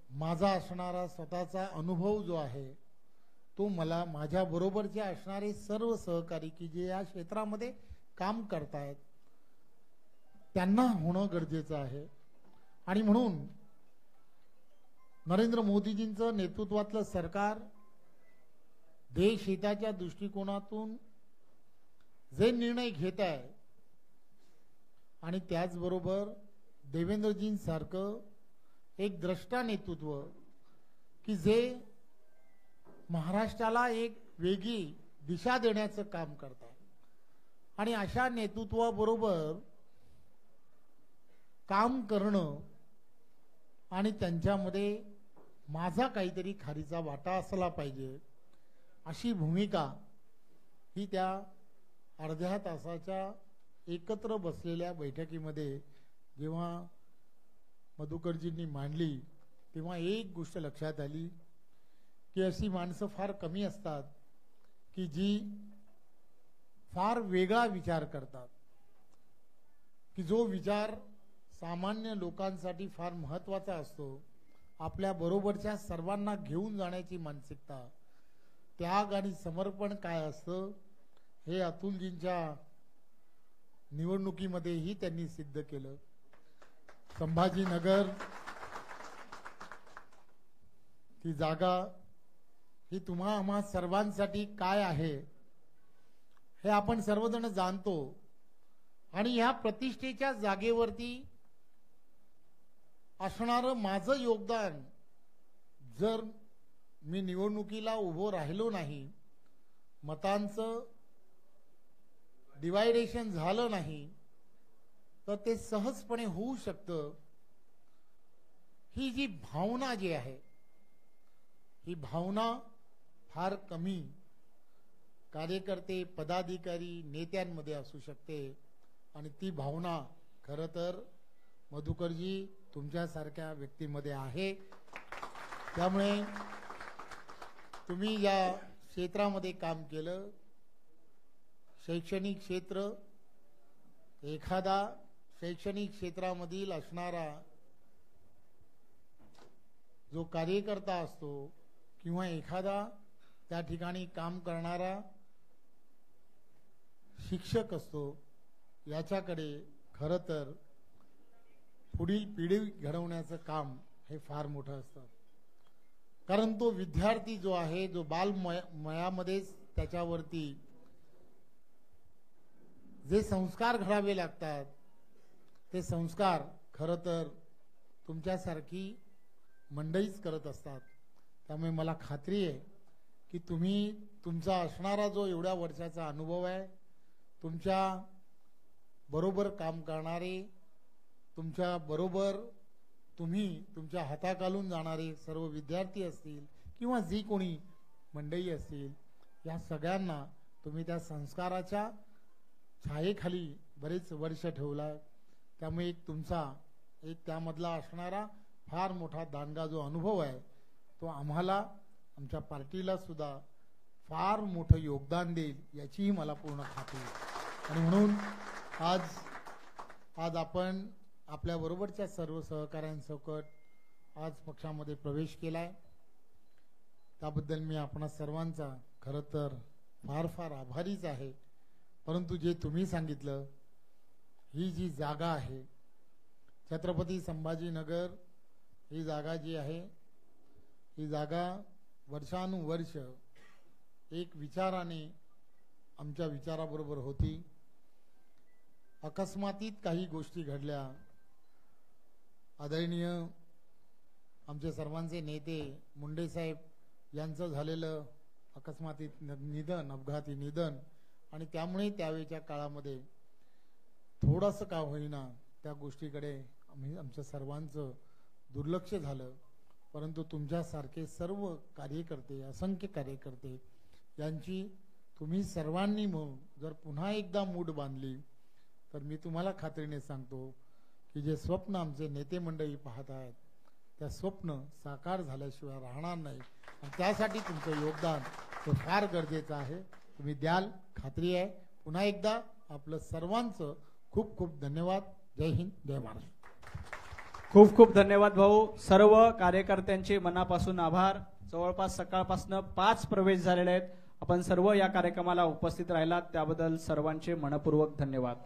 माझा असणारा स्वतःचा अनुभव जो आहे तो मला माझ्या बरोबरचे असणारे सर्व सहकारी की जे या क्षेत्रामध्ये काम करतायत त्यांना होणं गरजेचं आहे आणि म्हणून नरेंद्र मोदीजींचं नेतृत्वातलं सरकार देश हिताच्या दृष्टिकोनातून जे निर्णय घेत आहे आणि त्याचबरोबर देवेंद्रजींसारखं एक द्रष्टा नेतृत्व की जे महाराष्ट्राला एक वेगळी दिशा देण्याचं काम करतात आणि अशा नेतृत्वाबरोबर काम करणं आणि त्यांच्यामध्ये माझा काहीतरी खारीचा वाटा असला पाहिजे अशी भूमिका ही त्या अर्ध्या तासाच्या एकत्र बसलेल्या बैठकीमध्ये जेव्हा मधुकरजींनी मांडली तेव्हा एक गोष्ट लक्षात आली की अशी माणसं फार कमी असतात की जी फार वेगळा विचार करतात, की जो विचार सामान्य लोकांसाठी फार महत्त्वाचा असतो. आपल्या बरोबरच्या सर्वांना घेऊन जाण्याची मानसिकता, त्याग आणि समर्पण काय असतं हे अतुलजींच्या निवडणुकीमध्येही त्यांनी सिद्ध केलं. संभाजीनगर ती जागा ही तुम्हा आम्हा सर्वांसाठी काय आहे हे आपण सर्वजण जाणतो आणि ह्या प्रतिष्ठेच्या जागेवरती असणारं माझं योगदान जर मी निवडणुकीला उभं राहिलो नाही, मतांचं डिवायडेशन झालं नाही तर ते सहजपणे होऊ शकतं. ही जी भावना जी आहे ही भावना फार कमी कार्यकर्ते पदाधिकारी नेत्यांमध्ये असू शकते आणि ती भावना खरं तर मधुकरजी तुमच्यासारख्या व्यक्तीमध्ये आहे. त्यामुळे तुम्ही या क्षेत्रामध्ये काम केलं. शैक्षणिक क्षेत्र, एखादा शैक्षणिक क्षेत्रामधील असणारा जो कार्यकर्ता असतो किंवा एखादा त्या ठिकाणी काम करणारा शिक्षक असतो, याच्याकडे खरं तर पुढील पिढी घडवण्याचं काम हे फार मोठं असतं. कारण तो विद्यार्थी जो आहे, जो बालमयामध्येच त्याच्यावरती जे संस्कार घडावे लागतात ते संस्कार खरं तर तुमच्यासारखी मंडळीच करत असतात. त्यामुळे मला खात्री आहे की तुम्ही तुमचा असणारा जो एवढ्या वर्षाचा अनुभव आहे, तुमच्या बरोबर काम करणारे, तुमच्या बरोबर तुम्ही तुमच्या हाताखालून जाणारे सर्व विद्यार्थी असतील किंवा जी कोणी मंडळी असतील, या सगळ्यांना तुम्ही त्या संस्काराच्या छायेखाली बरेच वर्ष ठेवला. त्यामुळे एक तुमचा एक त्यामधला असणारा फार मोठा दांडगा जो अनुभव आहे तो आम्हाला, आमच्या पार्टीला सुद्धा फार मोठं योगदान देईल याचीही मला पूर्ण खात्री आहे. आणि म्हणून आज आपण आपल्या बरोबरच्या सर्व सहकाऱ्यांसकट आज पक्षामध्ये प्रवेश केलाय. त्याबद्दल मी आपणा सर्वांचा खरं तर फार फार आभारीच आहे. परंतु जे तुम्ही सांगितलं, ही जी जागा आहे छत्रपती संभाजीनगर, ही जागा जी आहे ही जागा वर्षानुवर्ष एक विचाराने आमच्या विचाराबरोबर होती. अकस्मातीत काही गोष्टी घडल्या. आदरणीय आमचे सर्वांचे नेते मुंडे साहेब यांचं झालेलं अकस्मातीत निधन, अपघाती निधन, आणि त्यामुळे त्यावेळच्या काळामध्ये थोडंसं का होईना त्या गोष्टीकडे आमच्या सर्वांचं दुर्लक्ष झालं. परंतु तुमच्यासारखे सर्व कार्यकर्ते, असंख्य कार्यकर्ते यांची तुम्ही सर्वांनी मिळून जर पुन्हा एकदा मूठ बांधली तर मी तुम्हाला खात्रीने सांगतो की जे स्वप्न आमचे नेते मंडळी पाहत आहेत त्या स्वप्न साकार झाल्याशिवाय राहणार नाही. आणि त्यासाठी तुमचं योगदान हे फार गरजेचं आहे. तुम्ही द्याल, खात्री आहे. पुन्हा एकदा आपलं सर्वांचं खूप खूप धन्यवाद. जय हिंद, जय महाराष्ट्र. खूप खूप धन्यवाद भाऊ. सर्व कार्यकर्त्यांचे मनापासून आभार. जवळपास सकाळपासून 5 प्रवेश झालेले आहेत. आपण सर्व या कार्यक्रमाला उपस्थित राहिलात त्याबद्दल सर्वांचे मनपूर्वक धन्यवाद.